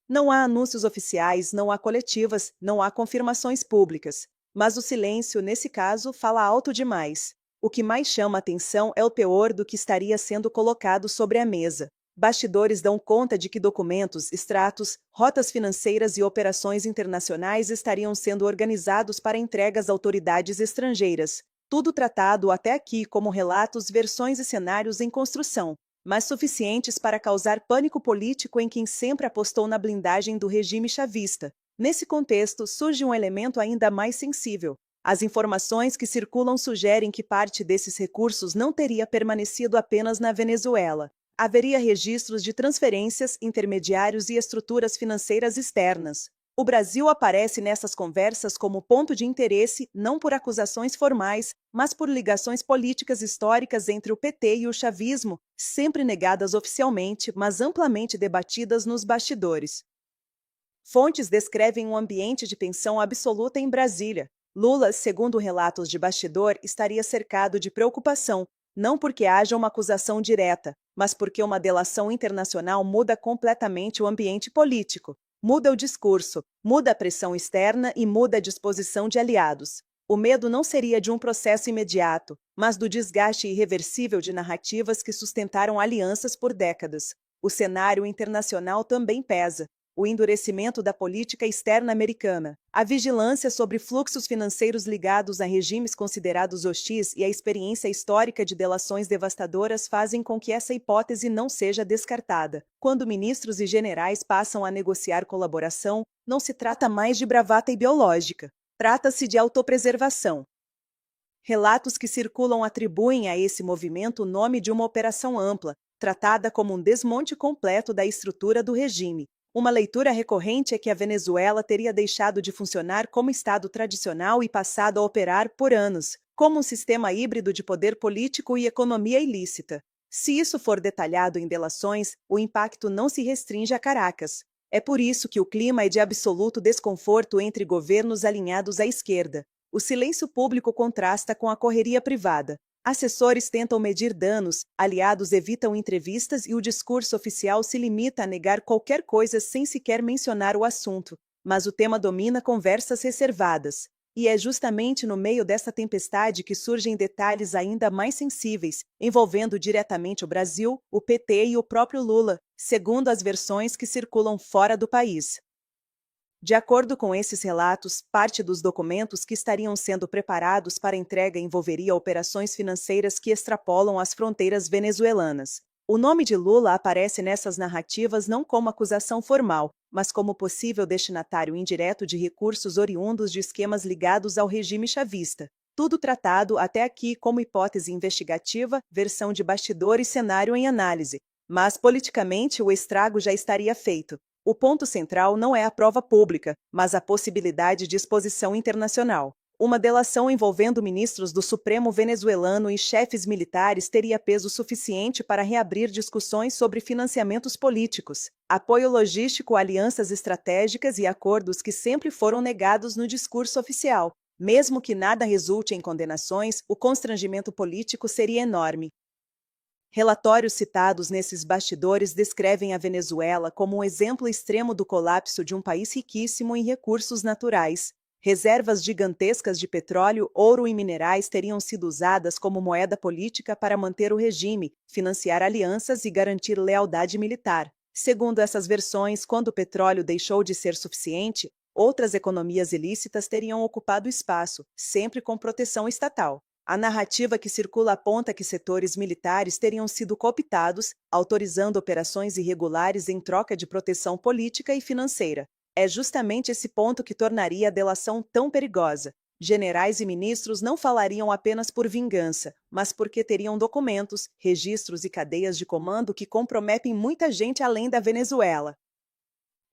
Não há anúncios oficiais, não há coletivas, não há confirmações públicas. Mas o silêncio, nesse caso, fala alto demais. O que mais chama atenção é o teor do que estaria sendo colocado sobre a mesa. Bastidores dão conta de que documentos, extratos, rotas financeiras e operações internacionais estariam sendo organizados para entrega às autoridades estrangeiras. Tudo tratado até aqui como relatos, versões e cenários em construção, mas suficientes para causar pânico político em quem sempre apostou na blindagem do regime chavista. Nesse contexto, surge um elemento ainda mais sensível. As informações que circulam sugerem que parte desses recursos não teria permanecido apenas na Venezuela. Haveria registros de transferências, intermediários e estruturas financeiras externas. O Brasil aparece nessas conversas como ponto de interesse não por acusações formais, mas por ligações políticas históricas entre o PT e o chavismo, sempre negadas oficialmente, mas amplamente debatidas nos bastidores. Fontes descrevem um ambiente de tensão absoluta em Brasília. Lula, segundo relatos de bastidor, estaria cercado de preocupação, não porque haja uma acusação direta, mas porque uma delação internacional muda completamente o ambiente político, muda o discurso, muda a pressão externa e muda a disposição de aliados. O medo não seria de um processo imediato, mas do desgaste irreversível de narrativas que sustentaram alianças por décadas. O cenário internacional também pesa. O endurecimento da política externa americana, a vigilância sobre fluxos financeiros ligados a regimes considerados hostis e a experiência histórica de delações devastadoras fazem com que essa hipótese não seja descartada. Quando ministros e generais passam a negociar colaboração, não se trata mais de bravata ideológica. Trata-se de autopreservação. Relatos que circulam atribuem a esse movimento o nome de uma operação ampla, tratada como um desmonte completo da estrutura do regime. Uma leitura recorrente é que a Venezuela teria deixado de funcionar como Estado tradicional e passado a operar por anos, como um sistema híbrido de poder político e economia ilícita. Se isso for detalhado em delações, o impacto não se restringe a Caracas. É por isso que o clima é de absoluto desconforto entre governos alinhados à esquerda. O silêncio público contrasta com a correria privada. Assessores tentam medir danos, aliados evitam entrevistas e o discurso oficial se limita a negar qualquer coisa sem sequer mencionar o assunto. Mas o tema domina conversas reservadas. E é justamente no meio dessa tempestade que surgem detalhes ainda mais sensíveis, envolvendo diretamente o Brasil, o PT e o próprio Lula, segundo as versões que circulam fora do país. De acordo com esses relatos, parte dos documentos que estariam sendo preparados para entrega envolveria operações financeiras que extrapolam as fronteiras venezuelanas. O nome de Lula aparece nessas narrativas não como acusação formal, mas como possível destinatário indireto de recursos oriundos de esquemas ligados ao regime chavista. Tudo tratado até aqui como hipótese investigativa, versão de bastidor e cenário em análise. Mas politicamente o estrago já estaria feito. O ponto central não é a prova pública, mas a possibilidade de exposição internacional. Uma delação envolvendo ministros do Supremo venezuelano e chefes militares teria peso suficiente para reabrir discussões sobre financiamentos políticos, apoio logístico, alianças estratégicas e acordos que sempre foram negados no discurso oficial. Mesmo que nada resulte em condenações, o constrangimento político seria enorme. Relatórios citados nesses bastidores descrevem a Venezuela como um exemplo extremo do colapso de um país riquíssimo em recursos naturais. Reservas gigantescas de petróleo, ouro e minerais teriam sido usadas como moeda política para manter o regime, financiar alianças e garantir lealdade militar. Segundo essas versões, quando o petróleo deixou de ser suficiente, outras economias ilícitas teriam ocupado espaço, sempre com proteção estatal. A narrativa que circula aponta que setores militares teriam sido cooptados, autorizando operações irregulares em troca de proteção política e financeira. É justamente esse ponto que tornaria a delação tão perigosa. Generais e ministros não falariam apenas por vingança, mas porque teriam documentos, registros e cadeias de comando que comprometem muita gente além da Venezuela.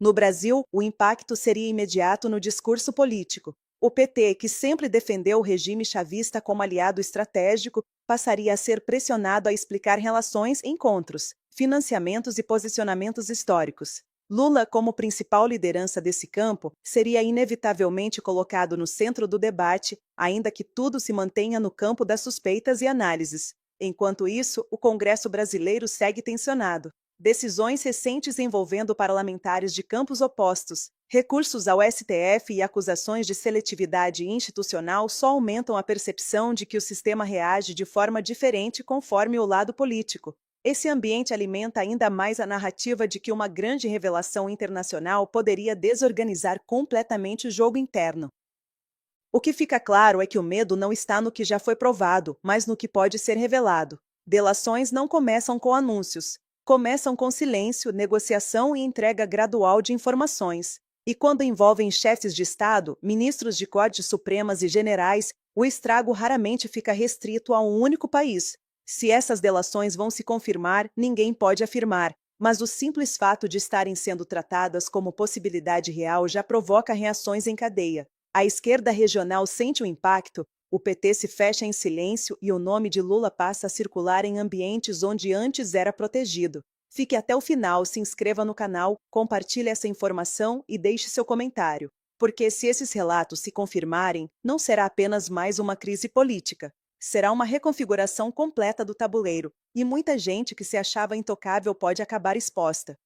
No Brasil, o impacto seria imediato no discurso político. O PT, que sempre defendeu o regime chavista como aliado estratégico, passaria a ser pressionado a explicar relações, encontros, financiamentos e posicionamentos históricos. Lula, como principal liderança desse campo, seria inevitavelmente colocado no centro do debate, ainda que tudo se mantenha no campo das suspeitas e análises. Enquanto isso, o Congresso brasileiro segue tensionado. Decisões recentes envolvendo parlamentares de campos opostos, recursos ao STF e acusações de seletividade institucional só aumentam a percepção de que o sistema reage de forma diferente conforme o lado político. Esse ambiente alimenta ainda mais a narrativa de que uma grande revelação internacional poderia desorganizar completamente o jogo interno. O que fica claro é que o medo não está no que já foi provado, mas no que pode ser revelado. Delações não começam com anúncios. Começam com silêncio, negociação e entrega gradual de informações. E quando envolvem chefes de Estado, ministros de cortes supremas e generais, o estrago raramente fica restrito a um único país. Se essas delações vão se confirmar, ninguém pode afirmar, mas o simples fato de estarem sendo tratadas como possibilidade real já provoca reações em cadeia. A esquerda regional sente o impacto, o PT se fecha em silêncio e o nome de Lula passa a circular em ambientes onde antes era protegido. Fique até o final, se inscreva no canal, compartilhe essa informação e deixe seu comentário. Porque se esses relatos se confirmarem, não será apenas mais uma crise política. Será uma reconfiguração completa do tabuleiro, e muita gente que se achava intocável pode acabar exposta.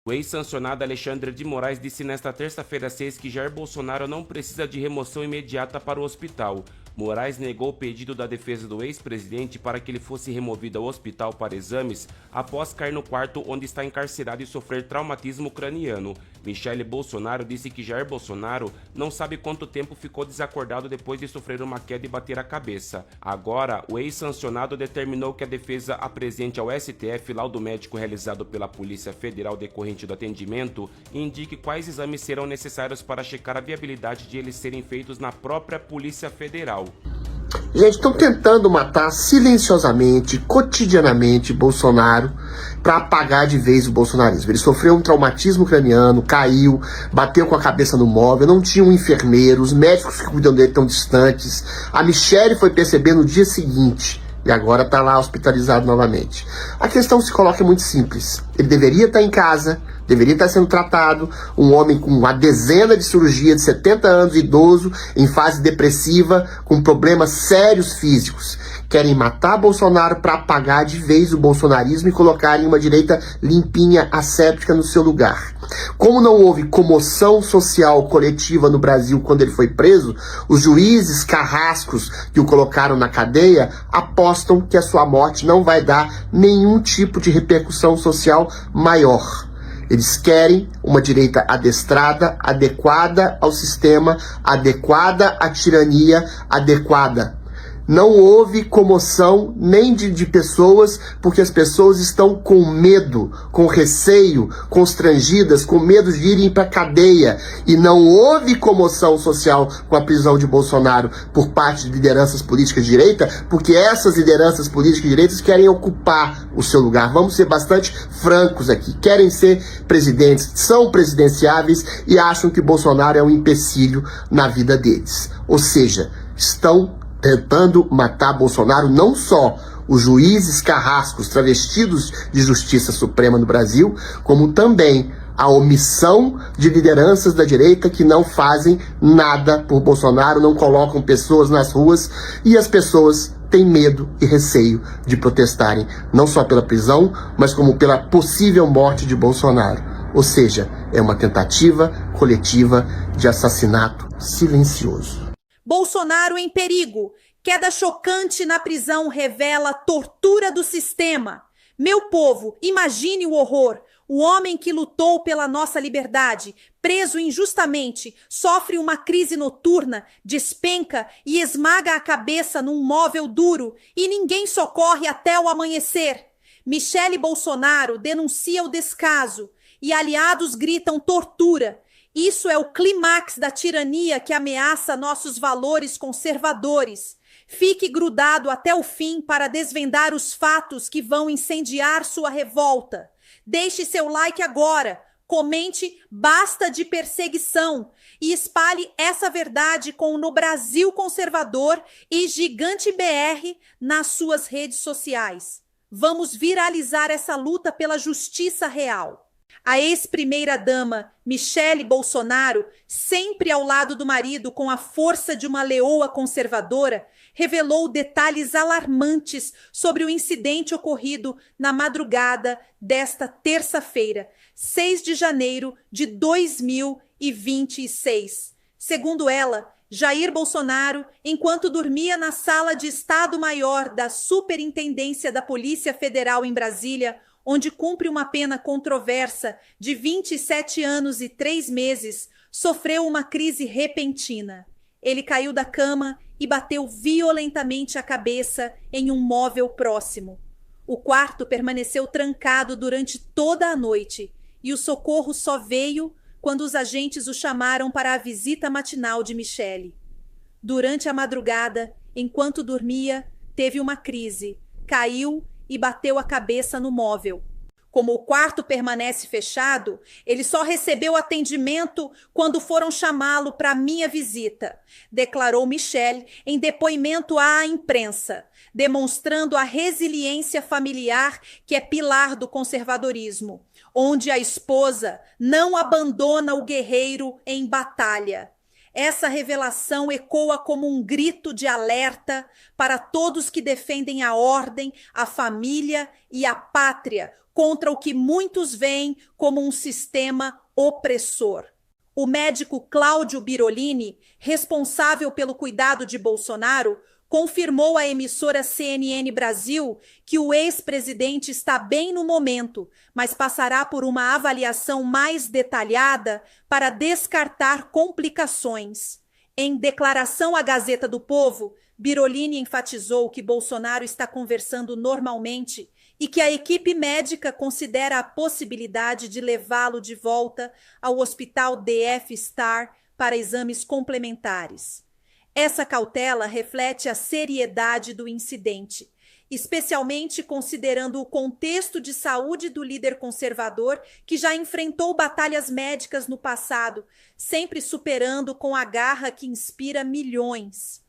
O ex-sancionado Alexandre de Moraes disse nesta terça-feira 6 que Jair Bolsonaro não precisa de remoção imediata para o hospital. Moraes negou o pedido da defesa do ex-presidente para que ele fosse removido ao hospital para exames após cair no quarto onde está encarcerado e sofrer traumatismo craniano. Michele Bolsonaro disse que Jair Bolsonaro não sabe quanto tempo ficou desacordado depois de sofrer uma queda e bater a cabeça. Agora, o ex-sancionado determinou que a defesa apresente ao STF laudo médico realizado pela Polícia Federal decorrente do atendimento e indique quais exames serão necessários para checar a viabilidade de eles serem feitos na própria Polícia Federal. Gente, estão tentando matar silenciosamente, cotidianamente, Bolsonaro para apagar de vez o bolsonarismo. Ele sofreu um traumatismo craniano, caiu, bateu com a cabeça no móvel, não tinha um enfermeiro, os médicos que cuidam dele estão distantes. A Michele foi perceber no dia seguinte e agora está lá hospitalizado novamente. A questão se coloca muito simples. Ele deveria estar em casa, deveria estar sendo tratado, um homem com uma dezena de cirurgia, de 70 anos, idoso, em fase depressiva, com problemas sérios físicos. Querem matar Bolsonaro para apagar de vez o bolsonarismo e colocarem uma direita limpinha, asséptica no seu lugar. Como não houve comoção social coletiva no Brasil quando ele foi preso, os juízes carrascos que o colocaram na cadeia apostam que a sua morte não vai dar nenhum tipo de repercussão social maior. Eles querem uma direita adestrada, adequada ao sistema, adequada à tirania, adequada. Não houve comoção nem de pessoas, porque as pessoas estão com medo, com receio, constrangidas, com medo de irem para a cadeia. E não houve comoção social com a prisão de Bolsonaro por parte de lideranças políticas de direita, porque essas lideranças políticas de direita querem ocupar o seu lugar. Vamos ser bastante francos aqui. Querem ser presidentes, são presidenciáveis e acham que Bolsonaro é um empecilho na vida deles. Ou seja, estão tentando matar Bolsonaro, não só os juízes carrascos travestidos de Justiça Suprema no Brasil, como também a omissão de lideranças da direita que não fazem nada por Bolsonaro, não colocam pessoas nas ruas, e as pessoas têm medo e receio de protestarem, não só pela prisão, mas como pela possível morte de Bolsonaro. Ou seja, é uma tentativa coletiva de assassinato silencioso. Bolsonaro em perigo. Queda chocante na prisão revela tortura do sistema. Meu povo, imagine o horror. O homem que lutou pela nossa liberdade, preso injustamente, sofre uma crise noturna, despenca e esmaga a cabeça num móvel duro e ninguém socorre até o amanhecer. Michele Bolsonaro denuncia o descaso e aliados gritam tortura. Isso é o clímax da tirania que ameaça nossos valores conservadores. Fique grudado até o fim para desvendar os fatos que vão incendiar sua revolta. Deixe seu like agora, comente "Basta de perseguição" e espalhe essa verdade com o No Brasil Conservador e Gigante BR nas suas redes sociais. Vamos viralizar essa luta pela justiça real. A ex-primeira-dama Michele Bolsonaro, sempre ao lado do marido com a força de uma leoa conservadora, revelou detalhes alarmantes sobre o incidente ocorrido na madrugada desta terça-feira, 6 de janeiro de 2026. Segundo ela, Jair Bolsonaro, enquanto dormia na sala de Estado-Maior da Superintendência da Polícia Federal em Brasília, onde cumpre uma pena controversa de 27 anos e 3 meses, sofreu uma crise repentina. Ele caiu da cama e bateu violentamente a cabeça em um móvel próximo. O quarto permaneceu trancado durante toda a noite e o socorro só veio quando os agentes o chamaram para a visita matinal de Michele. Durante a madrugada, enquanto dormia, teve uma crise, caiu e bateu a cabeça no móvel. Como o quarto permanece fechado, ele só recebeu atendimento quando foram chamá-lo para minha visita, declarou Michel em depoimento à imprensa, demonstrando a resiliência familiar que é pilar do conservadorismo, onde a esposa não abandona o guerreiro em batalha. Essa revelação ecoa como um grito de alerta para todos que defendem a ordem, a família e a pátria contra o que muitos veem como um sistema opressor. O médico Cláudio Birolini, responsável pelo cuidado de Bolsonaro, confirmou à emissora CNN Brasil que o ex-presidente está bem no momento, mas passará por uma avaliação mais detalhada para descartar complicações. Em declaração à Gazeta do Povo, Birolini enfatizou que Bolsonaro está conversando normalmente e que a equipe médica considera a possibilidade de levá-lo de volta ao Hospital DF Star para exames complementares. Essa cautela reflete a seriedade do incidente, especialmente considerando o contexto de saúde do líder conservador que já enfrentou batalhas médicas no passado, sempre superando com a garra que inspira milhões.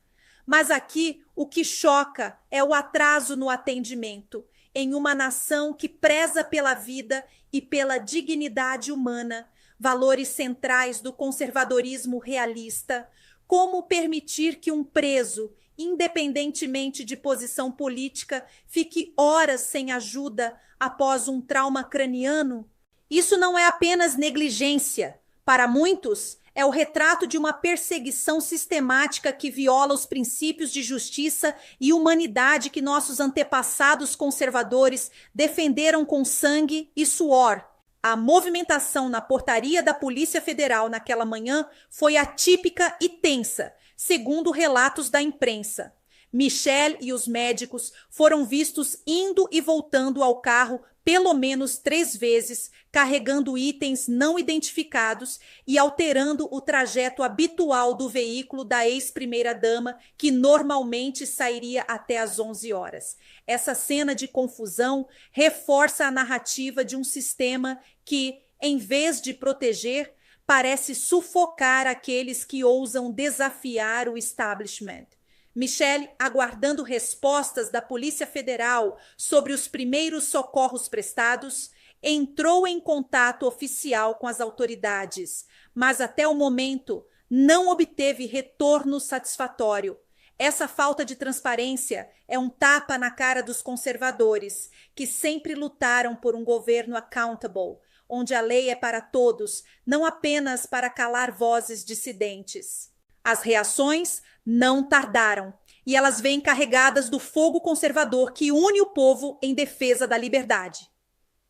Mas aqui o que choca é o atraso no atendimento, em uma nação que preza pela vida e pela dignidade humana, valores centrais do conservadorismo realista. Como permitir que um preso, independentemente de posição política, fique horas sem ajuda após um trauma craniano? Isso não é apenas negligência. Para muitos, é o retrato de uma perseguição sistemática que viola os princípios de justiça e humanidade que nossos antepassados conservadores defenderam com sangue e suor. A movimentação na portaria da Polícia Federal naquela manhã foi atípica e tensa, segundo relatos da imprensa. Michel e os médicos foram vistos indo e voltando ao carro pelo menos 3 vezes, carregando itens não identificados e alterando o trajeto habitual do veículo da ex-primeira-dama, que normalmente sairia até às 11 horas. Essa cena de confusão reforça a narrativa de um sistema que, em vez de proteger, parece sufocar aqueles que ousam desafiar o establishment. Michel, aguardando respostas da Polícia Federal sobre os primeiros socorros prestados, entrou em contato oficial com as autoridades, mas até o momento não obteve retorno satisfatório. Essa falta de transparência é um tapa na cara dos conservadores, que sempre lutaram por um governo accountable, onde a lei é para todos, não apenas para calar vozes dissidentes. As reações não tardaram, e elas vêm carregadas do fogo conservador que une o povo em defesa da liberdade.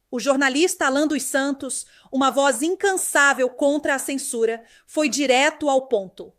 O jornalista Alan dos Santos, uma voz incansável contra a censura, foi direto ao ponto.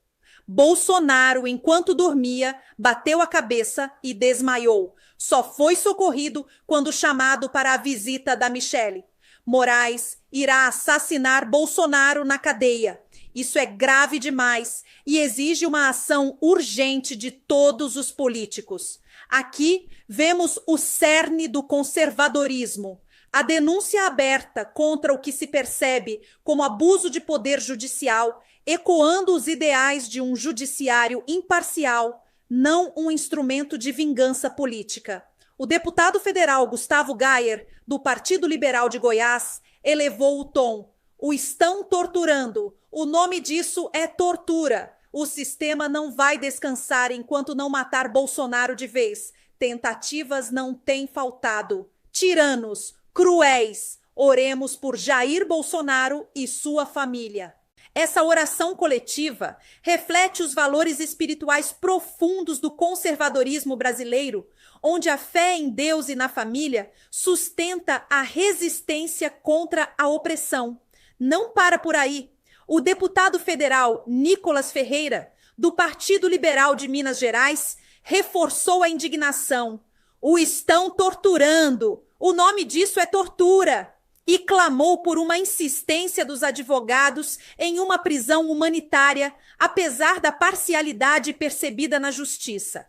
Bolsonaro, enquanto dormia, bateu a cabeça e desmaiou. Só foi socorrido quando chamado para a visita da Michelle. Moraes irá assassinar Bolsonaro na cadeia. Isso é grave demais e exige uma ação urgente de todos os políticos. Aqui vemos o cerne do conservadorismo. A denúncia aberta contra o que se percebe como abuso de poder judicial, ecoando os ideais de um judiciário imparcial, não um instrumento de vingança política. O deputado federal Gustavo Gayer, do Partido Liberal de Goiás, elevou o tom. O estão torturando. O nome disso é tortura. O sistema não vai descansar enquanto não matar Bolsonaro de vez. Tentativas não têm faltado. Tiranos, cruéis. Oremos por Jair Bolsonaro e sua família. Essa oração coletiva reflete os valores espirituais profundos do conservadorismo brasileiro, onde a fé em Deus e na família sustenta a resistência contra a opressão. Não para por aí. O deputado federal Nicolas Ferreira, do Partido Liberal de Minas Gerais, reforçou a indignação. O estão torturando. O nome disso é tortura. E clamou por uma insistência dos advogados em uma prisão humanitária, apesar da parcialidade percebida na justiça.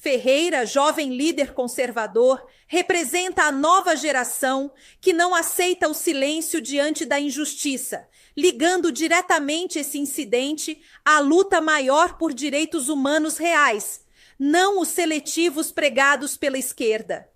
Ferreira, jovem líder conservador, representa a nova geração que não aceita o silêncio diante da injustiça, ligando diretamente esse incidente à luta maior por direitos humanos reais, não os seletivos pregados pela esquerda.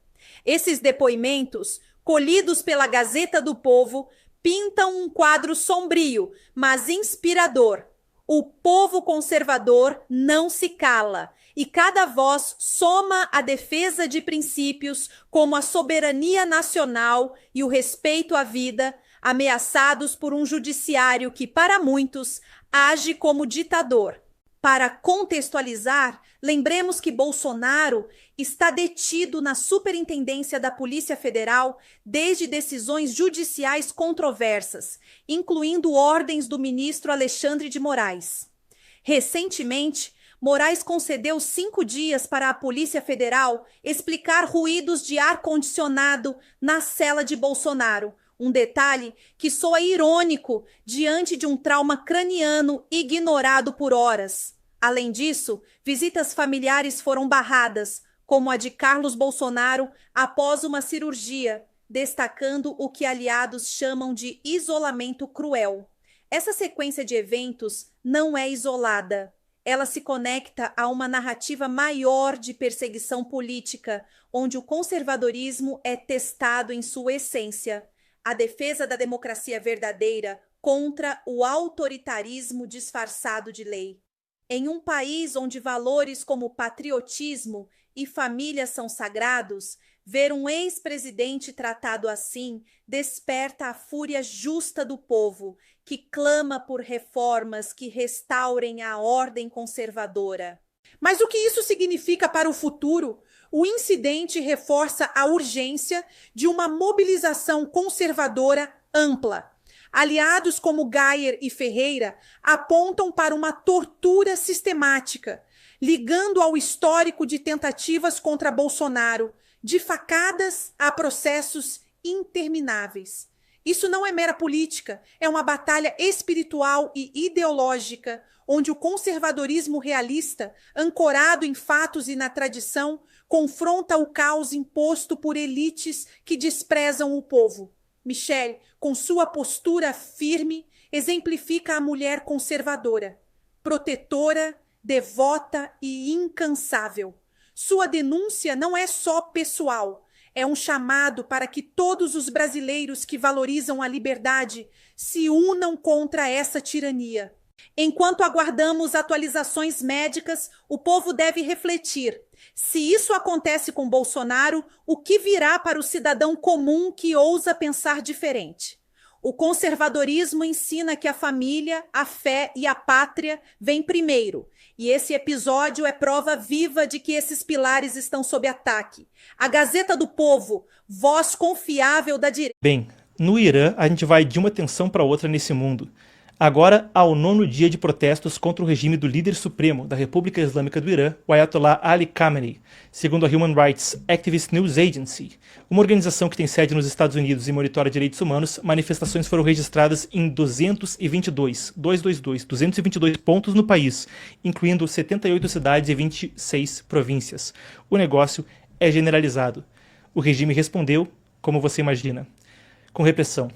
Esses depoimentos, colhidos pela Gazeta do Povo, pintam um quadro sombrio, mas inspirador. O povo conservador não se cala, e cada voz soma a defesa de princípios como a soberania nacional e o respeito à vida, ameaçados por um judiciário que, para muitos, age como ditador. Para contextualizar, lembremos que Bolsonaro está detido na Superintendência da Polícia Federal desde decisões judiciais controversas, incluindo ordens do ministro Alexandre de Moraes. Recentemente, Moraes concedeu 5 dias para a Polícia Federal explicar ruídos de ar-condicionado na cela de Bolsonaro, um detalhe que soa irônico diante de um trauma craniano ignorado por horas. Além disso, visitas familiares foram barradas, como a de Carlos Bolsonaro após uma cirurgia, destacando o que aliados chamam de isolamento cruel. Essa sequência de eventos não é isolada. Ela se conecta a uma narrativa maior de perseguição política, onde o conservadorismo é testado em sua essência. A defesa da democracia verdadeira contra o autoritarismo disfarçado de lei. Em um país onde valores como patriotismo e família são sagrados, ver um ex-presidente tratado assim desperta a fúria justa do povo, que clama por reformas que restaurem a ordem conservadora. Mas o que isso significa para o futuro? O incidente reforça a urgência de uma mobilização conservadora ampla. Aliados como Geyer e Ferreira apontam para uma tortura sistemática, ligando ao histórico de tentativas contra Bolsonaro, de facadas a processos intermináveis. Isso não é mera política, é uma batalha espiritual e ideológica, onde o conservadorismo realista, ancorado em fatos e na tradição, confronta o caos imposto por elites que desprezam o povo. Michele, com sua postura firme, exemplifica a mulher conservadora, protetora, devota e incansável. Sua denúncia não é só pessoal, é um chamado para que todos os brasileiros que valorizam a liberdade se unam contra essa tirania. Enquanto aguardamos atualizações médicas, o povo deve refletir. Se isso acontece com Bolsonaro, o que virá para o cidadão comum que ousa pensar diferente? O conservadorismo ensina que a família, a fé e a pátria vêm primeiro. E esse episódio é prova viva de que esses pilares estão sob ataque. A Gazeta do Povo, voz confiável da direita. Bem, no Irã, a gente vai de uma tensão para outra nesse mundo. Agora, ao 9º dia de protestos contra o regime do líder supremo da República Islâmica do Irã, o Ayatollah Ali Khamenei, segundo a Human Rights Activist News Agency, uma organização que tem sede nos Estados Unidos e monitora direitos humanos, manifestações foram registradas em 222 pontos no país, incluindo 78 cidades e 26 províncias. O negócio é generalizado. O regime respondeu, como você imagina, com repressão.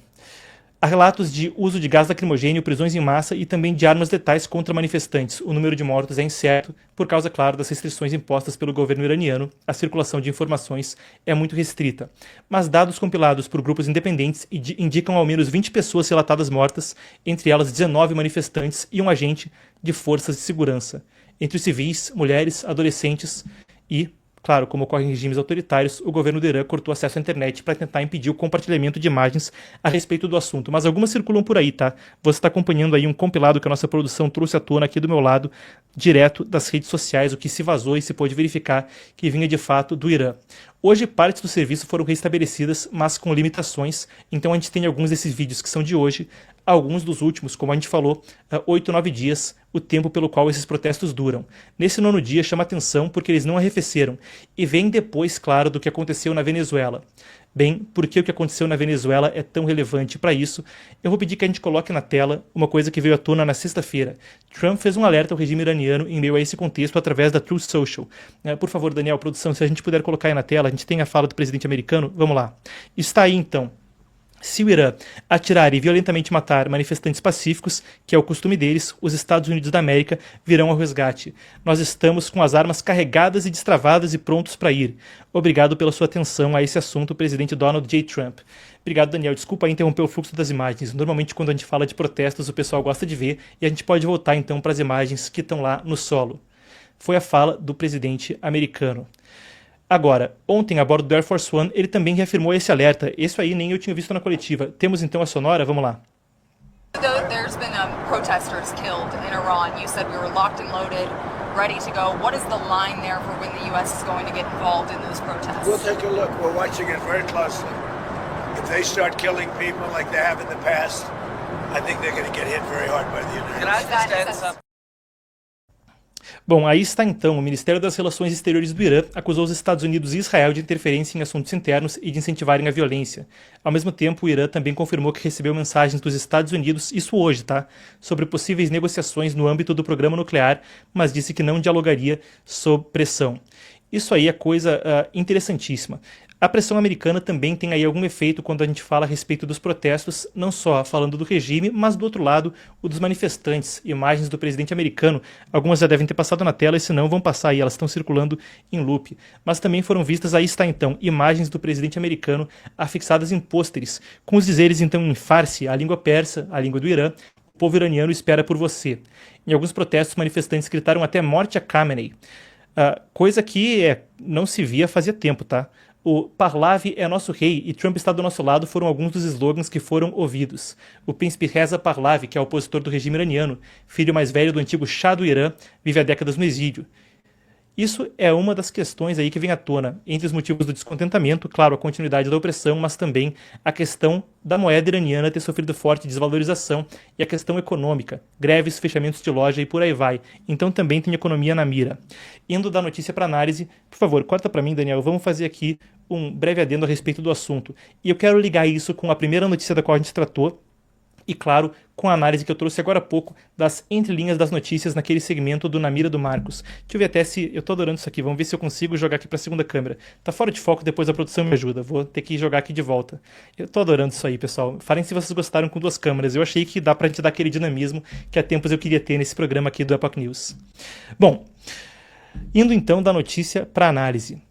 Há relatos de uso de gás lacrimogêneo, prisões em massa e também de armas letais contra manifestantes. O número de mortos é incerto, por causa, claro, das restrições impostas pelo governo iraniano. A circulação de informações é muito restrita. Mas dados compilados por grupos independentes indicam ao menos 20 pessoas relatadas mortas, entre elas 19 manifestantes e um agente de forças de segurança. Entre os civis, mulheres, adolescentes e... Claro, como ocorre em regimes autoritários, o governo do Irã cortou acesso à internet para tentar impedir o compartilhamento de imagens a respeito do assunto. Mas algumas circulam por aí, tá? Você está acompanhando aí um compilado que a nossa produção trouxe à tona aqui do meu lado, direto das redes sociais, o que se vazou e se pôde verificar que vinha de fato do Irã. Hoje, partes do serviço foram restabelecidas, mas com limitações, então a gente tem alguns desses vídeos que são de hoje, alguns dos últimos, como a gente falou, 8, 9 dias, o tempo pelo qual esses protestos duram. Nesse 9º dia chama atenção porque eles não arrefeceram, e vem depois, claro, do que aconteceu na Venezuela. Bem, por que o que aconteceu na Venezuela é tão relevante para isso? Eu vou pedir que a gente coloque na tela uma coisa que veio à tona na sexta-feira. Trump fez um alerta ao regime iraniano em meio a esse contexto através da Truth Social. Por favor, Daniel, produção, se a gente puder colocar aí na tela, a gente tem a fala do presidente americano, vamos lá. Está aí então. Se o Irã atirar e violentamente matar manifestantes pacíficos, que é o costume deles, os Estados Unidos da América virão ao resgate. Nós estamos com as armas carregadas e destravadas e prontos para ir. Obrigado pela sua atenção a esse assunto, presidente Donald J. Trump. Obrigado, Daniel. Desculpa aí interromper o fluxo das imagens. Normalmente, quando a gente fala de protestos, o pessoal gosta de ver, e a gente pode voltar então para as imagens que estão lá no solo. Foi a fala do presidente americano. Agora, ontem, a bordo do Air Force One, ele também reafirmou esse alerta. Isso aí nem eu tinha visto na coletiva. Temos então a sonora? Vamos lá. There's been protesters killed in Iran. You said we were locked and loaded, ready to go. What is the line there for when the U.S. is going to get involved in those protests? We'll take a look. We're watching it very closely. If they start killing people like they have in the past, I think they're going to get hit very hard by the United States. Bom, aí está então. O Ministério das Relações Exteriores do Irã acusou os Estados Unidos e Israel de interferência em assuntos internos e de incentivarem a violência. Ao mesmo tempo, o Irã também confirmou que recebeu mensagens dos Estados Unidos, isso hoje, tá? Sobre possíveis negociações no âmbito do programa nuclear, mas disse que não dialogaria sob pressão. Isso aí é coisa interessantíssima. A pressão americana também tem aí algum efeito quando a gente fala a respeito dos protestos, não só falando do regime, mas do outro lado, o dos manifestantes. Imagens do presidente americano, algumas já devem ter passado na tela, e se não vão passar aí, elas estão circulando em loop. Mas também foram vistas, aí está então, imagens do presidente americano afixadas em pôsteres, com os dizeres então em Farsi, a língua persa, a língua do Irã: o povo iraniano espera por você. Em alguns protestos, manifestantes gritaram até morte a Khamenei. Coisa que não se via fazia tempo, tá? O Pahlavi é nosso rei e Trump está do nosso lado foram alguns dos slogans que foram ouvidos. O príncipe Reza Pahlavi, que é opositor do regime iraniano, filho mais velho do antigo Shah do Irã, vive há décadas no exílio. Isso é uma das questões aí que vem à tona, entre os motivos do descontentamento, claro, a continuidade da opressão, mas também a questão da moeda iraniana ter sofrido forte desvalorização e a questão econômica, greves, fechamentos de loja e por aí vai. Então também tem economia na mira. Indo da notícia para análise, por favor, corta para mim, Daniel, vamos fazer aqui um breve adendo a respeito do assunto. E eu quero ligar isso com a primeira notícia da qual a gente tratou, e claro, com a análise que eu trouxe agora há pouco das entrelinhas das notícias naquele segmento do Na Mira do Marcos. Deixa eu ver até se... Eu tô adorando isso aqui, vamos ver se eu consigo jogar aqui pra segunda câmera. Tá fora de foco, depois a produção me ajuda, vou ter que jogar aqui de volta. Eu tô adorando isso aí, pessoal. Falem se vocês gostaram com 2 câmeras, eu achei que dá pra gente dar aquele dinamismo que há tempos eu queria ter nesse programa aqui do Epoch News. Bom, indo então da notícia pra análise.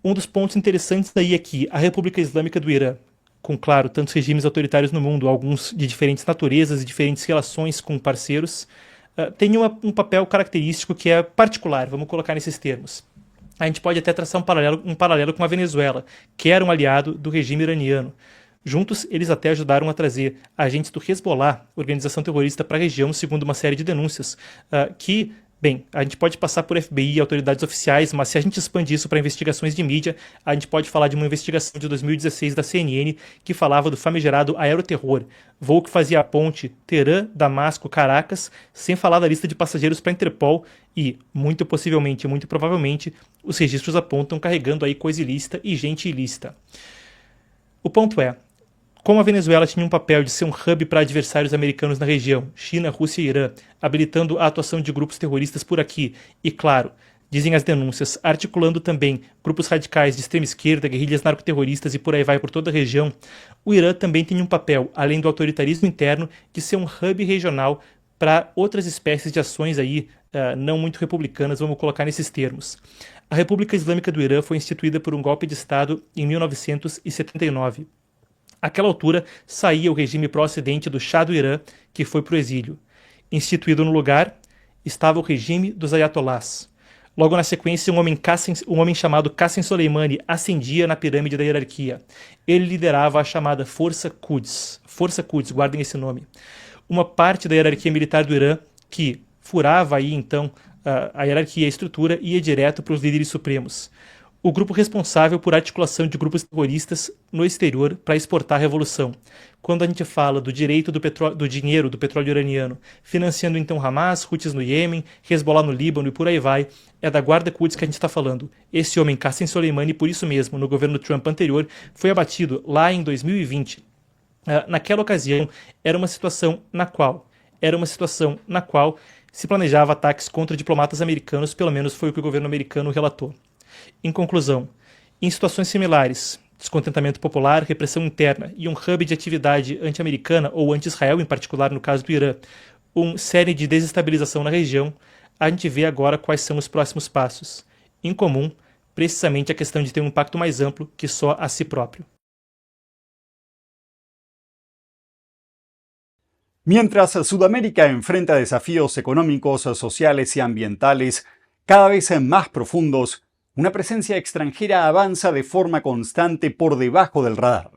Um dos pontos interessantes aí é que a República Islâmica do Irã, com, claro, tantos regimes autoritários no mundo, alguns de diferentes naturezas e diferentes relações com parceiros, tem um papel característico que é particular, vamos colocar nesses termos. A gente pode até traçar um paralelo com a Venezuela, que era um aliado do regime iraniano. Juntos, eles até ajudaram a trazer agentes do Hezbollah, organização terrorista, para a região, segundo uma série de denúncias, que... Bem, a gente pode passar por FBI e autoridades oficiais, mas se a gente expande isso para investigações de mídia, a gente pode falar de uma investigação de 2016 da CNN que falava do famigerado aeroterror, voo que fazia a ponte Teherã, Damasco, Caracas, sem falar da lista de passageiros para a Interpol e, muito possivelmente, muito provavelmente, os registros apontam carregando aí coisa ilícita e gente ilícita. O ponto é, como a Venezuela tinha um papel de ser um hub para adversários americanos na região, China, Rússia e Irã, habilitando a atuação de grupos terroristas por aqui, e claro, dizem as denúncias, articulando também grupos radicais de extrema esquerda, guerrilhas narcoterroristas e por aí vai por toda a região, o Irã também tem um papel, além do autoritarismo interno, de ser um hub regional para outras espécies de ações aí, não muito republicanas, vamos colocar nesses termos. A República Islâmica do Irã foi instituída por um golpe de Estado em 1979. Àquela altura, saía o regime pró-ocidente do Shah do Irã, que foi para o exílio. Instituído no lugar, estava o regime dos ayatolás. Logo na sequência, um homem chamado Qasem Soleimani ascendia na pirâmide da hierarquia. Ele liderava a chamada Força Quds. Força Quds, guardem esse nome. Uma parte da hierarquia militar do Irã que furava aí, então, a hierarquia e a estrutura e ia direto para os líderes supremos. o grupo responsável por articulação de grupos terroristas no exterior para exportar a revolução. Quando a gente fala do direito do dinheiro do petróleo iraniano, financiando então Hamas, Houthis no Iêmen, Hezbollah no Líbano e por aí vai, é da guarda Quds que a gente está falando. Esse homem, Qasem Soleimani, por isso mesmo, no governo Trump anterior, foi abatido lá em 2020. Naquela ocasião, era uma situação na qual se planejava ataques contra diplomatas americanos, pelo menos foi o que o governo americano relatou. Em conclusão, em situações similares, descontentamento popular, repressão interna e um hub de atividade anti-americana ou anti-Israel, em particular no caso do Irã, uma série de desestabilização na região, a gente vê agora quais são os próximos passos. Em comum, precisamente a questão de ter um impacto mais amplo que só a si próprio. Mientras Sudamérica enfrenta desafíos económicos, sociales y ambientales cada vez más profundos, una presencia extranjera avanza de forma constante por debajo del radar.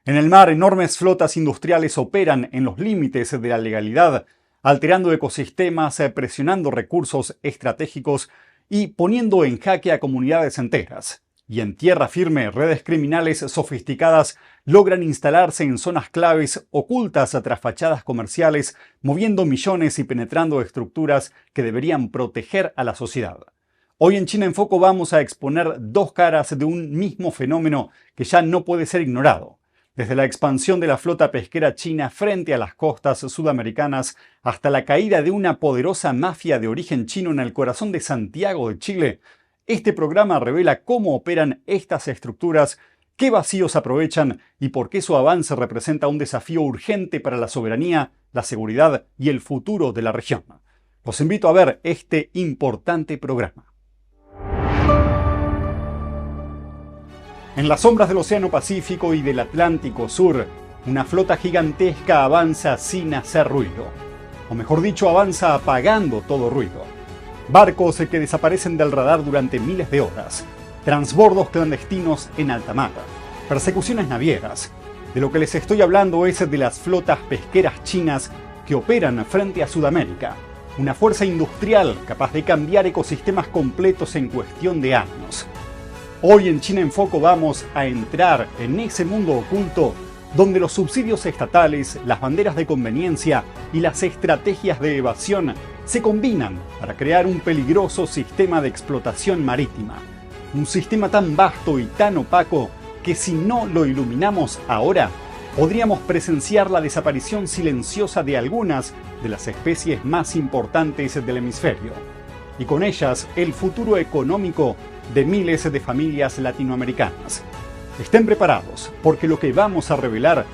En el mar, enormes flotas industriales operan en los límites de la legalidad, alterando ecosistemas, presionando recursos estratégicos y poniendo en jaque a comunidades enteras. Y en tierra firme, redes criminales sofisticadas logran instalarse en zonas claves ocultas tras fachadas comerciales, moviendo millones y penetrando estructuras que deberían proteger a la sociedad. Hoy en China en Foco vamos a exponer dos caras de un mismo fenómeno que ya no puede ser ignorado. Desde la expansión de la flota pesquera china frente a las costas sudamericanas hasta la caída de una poderosa mafia de origen chino en el corazón de Santiago de Chile, este programa revela cómo operan estas estructuras, qué vacíos aprovechan y por qué su avance representa un desafío urgente para la soberanía, la seguridad y el futuro de la región. Los invito a ver este importante programa. En las sombras del Océano Pacífico y del Atlántico Sur, una flota gigantesca avanza sin hacer ruido. O mejor dicho, avanza apagando todo ruido. Barcos que desaparecen del radar durante miles de horas. Transbordos clandestinos en alta mar. Persecuciones navieras. De lo que les estoy hablando es de las flotas pesqueras chinas que operan frente a Sudamérica. Una fuerza industrial capaz de cambiar ecosistemas completos en cuestión de años. Hoy en China en Foco vamos a entrar en ese mundo oculto donde los subsidios estatales, las banderas de conveniencia y las estrategias de evasión se combinan para crear un peligroso sistema de explotación marítima. Un sistema tan vasto y tan opaco que si no lo iluminamos ahora, podríamos presenciar la desaparición silenciosa de algunas de las especies más importantes del hemisferio. Y con ellas el futuro económico de miles de familias latinoamericanas. Estén preparados, porque lo que vamos a revelar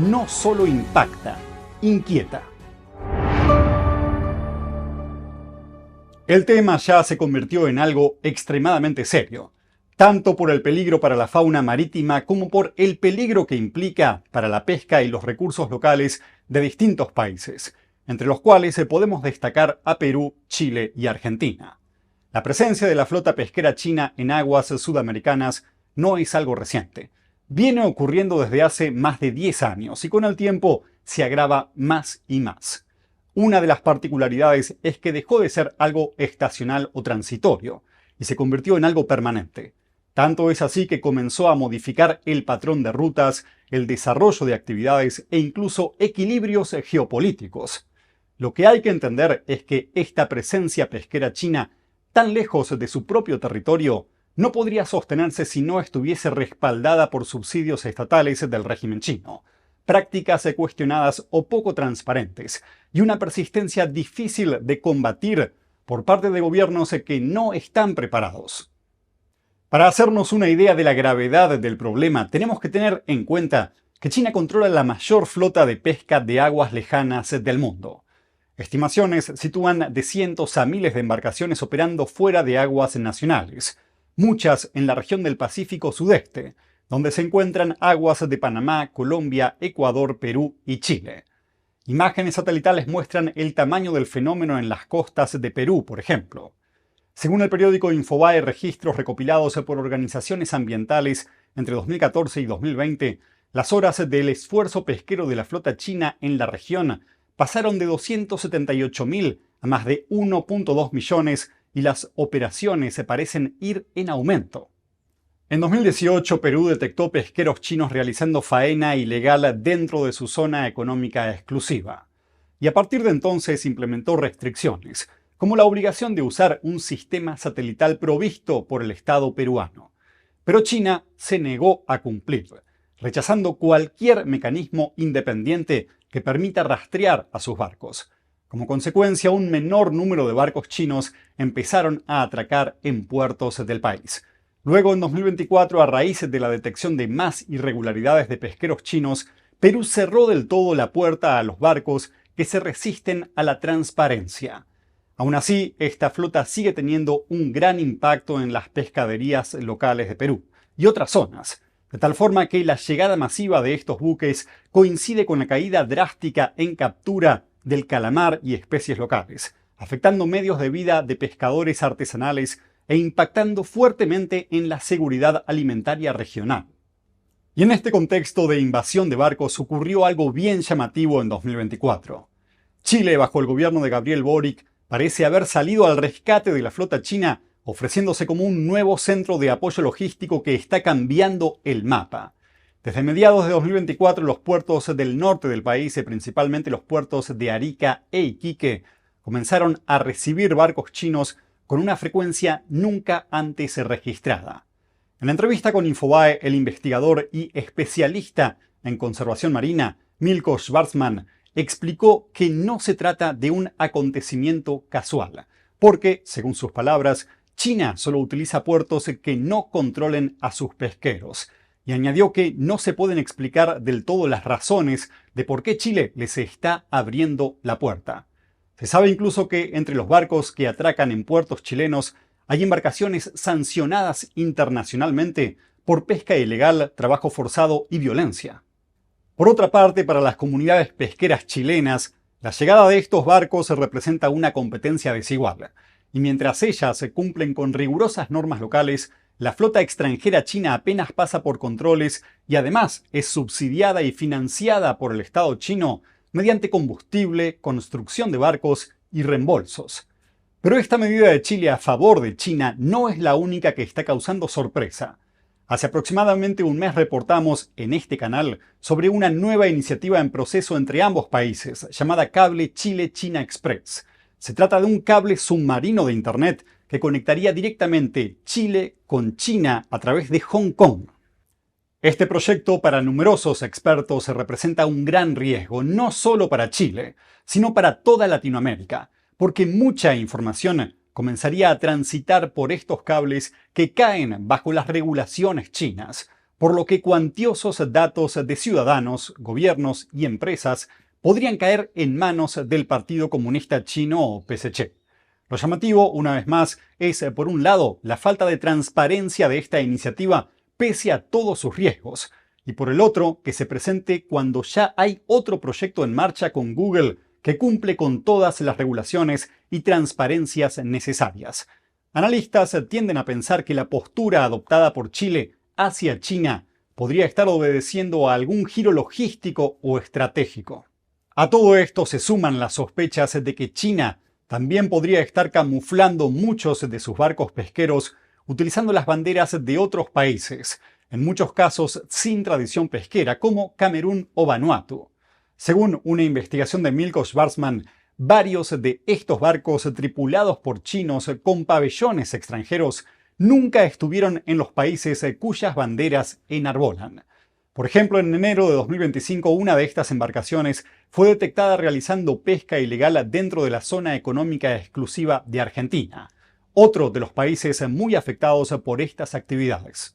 no solo impacta, inquieta. El tema ya se convirtió en algo extremadamente serio, tanto por el peligro para la fauna marítima como por el peligro que implica para la pesca y los recursos locales de distintos países, entre los cuales podemos destacar a Perú, Chile y Argentina. La presencia de la flota pesquera china en aguas sudamericanas no es algo reciente. Viene ocurriendo desde hace más de 10 años y con el tiempo se agrava más y más. Una de las particularidades es que dejó de ser algo estacional o transitorio y se convirtió en algo permanente. Tanto es así que comenzó a modificar el patrón de rutas, el desarrollo de actividades e incluso equilibrios geopolíticos. Lo que hay que entender es que esta presencia pesquera china, tan lejos de su propio territorio, no podría sostenerse si no estuviese respaldada por subsidios estatales del régimen chino, prácticas cuestionadas o poco transparentes, y una persistencia difícil de combatir por parte de gobiernos que no están preparados. Para hacernos una idea de la gravedad del problema, tenemos que tener en cuenta que China controla la mayor flota de pesca de aguas lejanas del mundo. Estimaciones sitúan de cientos a miles de embarcaciones operando fuera de aguas nacionales, muchas en la región del Pacífico Sudeste, donde se encuentran aguas de Panamá, Colombia, Ecuador, Perú y Chile. Imágenes satelitales muestran el tamaño del fenómeno en las costas de Perú, por ejemplo. Según el periódico Infobae, registros recopilados por organizaciones ambientales entre 2014 y 2020, las horas del esfuerzo pesquero de la flota china en la región pasaron de 278.000 a más de 1.2 millones y las operaciones parecen ir en aumento. En 2018, Perú detectó pesqueros chinos realizando faena ilegal dentro de su zona económica exclusiva. Y a partir de entonces implementó restricciones, como la obligación de usar un sistema satelital provisto por el Estado peruano. Pero China se negó a cumplir, rechazando cualquier mecanismo independiente que permita rastrear a sus barcos. Como consecuencia, un menor número de barcos chinos empezaron a atracar en puertos del país. Luego, en 2024, a raíz de la detección de más irregularidades de pesqueros chinos, Perú cerró del todo la puerta a los barcos que se resisten a la transparencia. Aún así, esta flota sigue teniendo un gran impacto en las pescaderías locales de Perú y otras zonas, de tal forma que la llegada masiva de estos buques coincide con la caída drástica en captura del calamar y especies locales, afectando medios de vida de pescadores artesanales e impactando fuertemente en la seguridad alimentaria regional. Y en este contexto de invasión de barcos ocurrió algo bien llamativo en 2024. Chile, bajo el gobierno de Gabriel Boric, parece haber salido al rescate de la flota china, ofreciéndose como un nuevo centro de apoyo logístico que está cambiando el mapa. Desde mediados de 2024, los puertos del norte del país, y principalmente los puertos de Arica e Iquique, comenzaron a recibir barcos chinos con una frecuencia nunca antes registrada. En la entrevista con Infobae, el investigador y especialista en conservación marina, Milko Schwarzman, explicó que no se trata de un acontecimiento casual, porque, según sus palabras, China solo utiliza puertos que no controlen a sus pesqueros, y añadió que no se pueden explicar del todo las razones de por qué Chile les está abriendo la puerta. Se sabe incluso que entre los barcos que atracan en puertos chilenos hay embarcaciones sancionadas internacionalmente por pesca ilegal, trabajo forzado y violencia. Por otra parte, para las comunidades pesqueras chilenas, la llegada de estos barcos representa una competencia desigual, y mientras ellas se cumplen con rigurosas normas locales, la flota extranjera china apenas pasa por controles y además es subsidiada y financiada por el Estado chino mediante combustible, construcción de barcos y reembolsos. Pero esta medida de Chile a favor de China no es la única que está causando sorpresa. Hace aproximadamente un mes reportamos en este canal sobre una nueva iniciativa en proceso entre ambos países, llamada Cable Chile-China Express. Se trata de un cable submarino de Internet que conectaría directamente Chile con China a través de Hong Kong. Este proyecto para numerosos expertos representa un gran riesgo, no solo para Chile, sino para toda Latinoamérica, porque mucha información comenzaría a transitar por estos cables que caen bajo las regulaciones chinas, por lo que cuantiosos datos de ciudadanos, gobiernos y empresas podrían caer en manos del Partido Comunista Chino o PSC. Lo llamativo, una vez más, es, por un lado, la falta de transparencia de esta iniciativa pese a todos sus riesgos, y por el otro, que se presente cuando ya hay otro proyecto en marcha con Google que cumple con todas las regulaciones y transparencias necesarias. Analistas tienden a pensar que la postura adoptada por Chile hacia China podría estar obedeciendo a algún giro logístico o estratégico. A todo esto se suman las sospechas de que China también podría estar camuflando muchos de sus barcos pesqueros utilizando las banderas de otros países, en muchos casos sin tradición pesquera, como Camerún o Vanuatu. Según una investigación de Milko Schwarzman, varios de estos barcos tripulados por chinos con pabellones extranjeros nunca estuvieron en los países cuyas banderas enarbolan. Por ejemplo, en enero de 2025, una de estas embarcaciones fue detectada realizando pesca ilegal dentro de la zona económica exclusiva de Argentina, otro de los países muy afectados por estas actividades.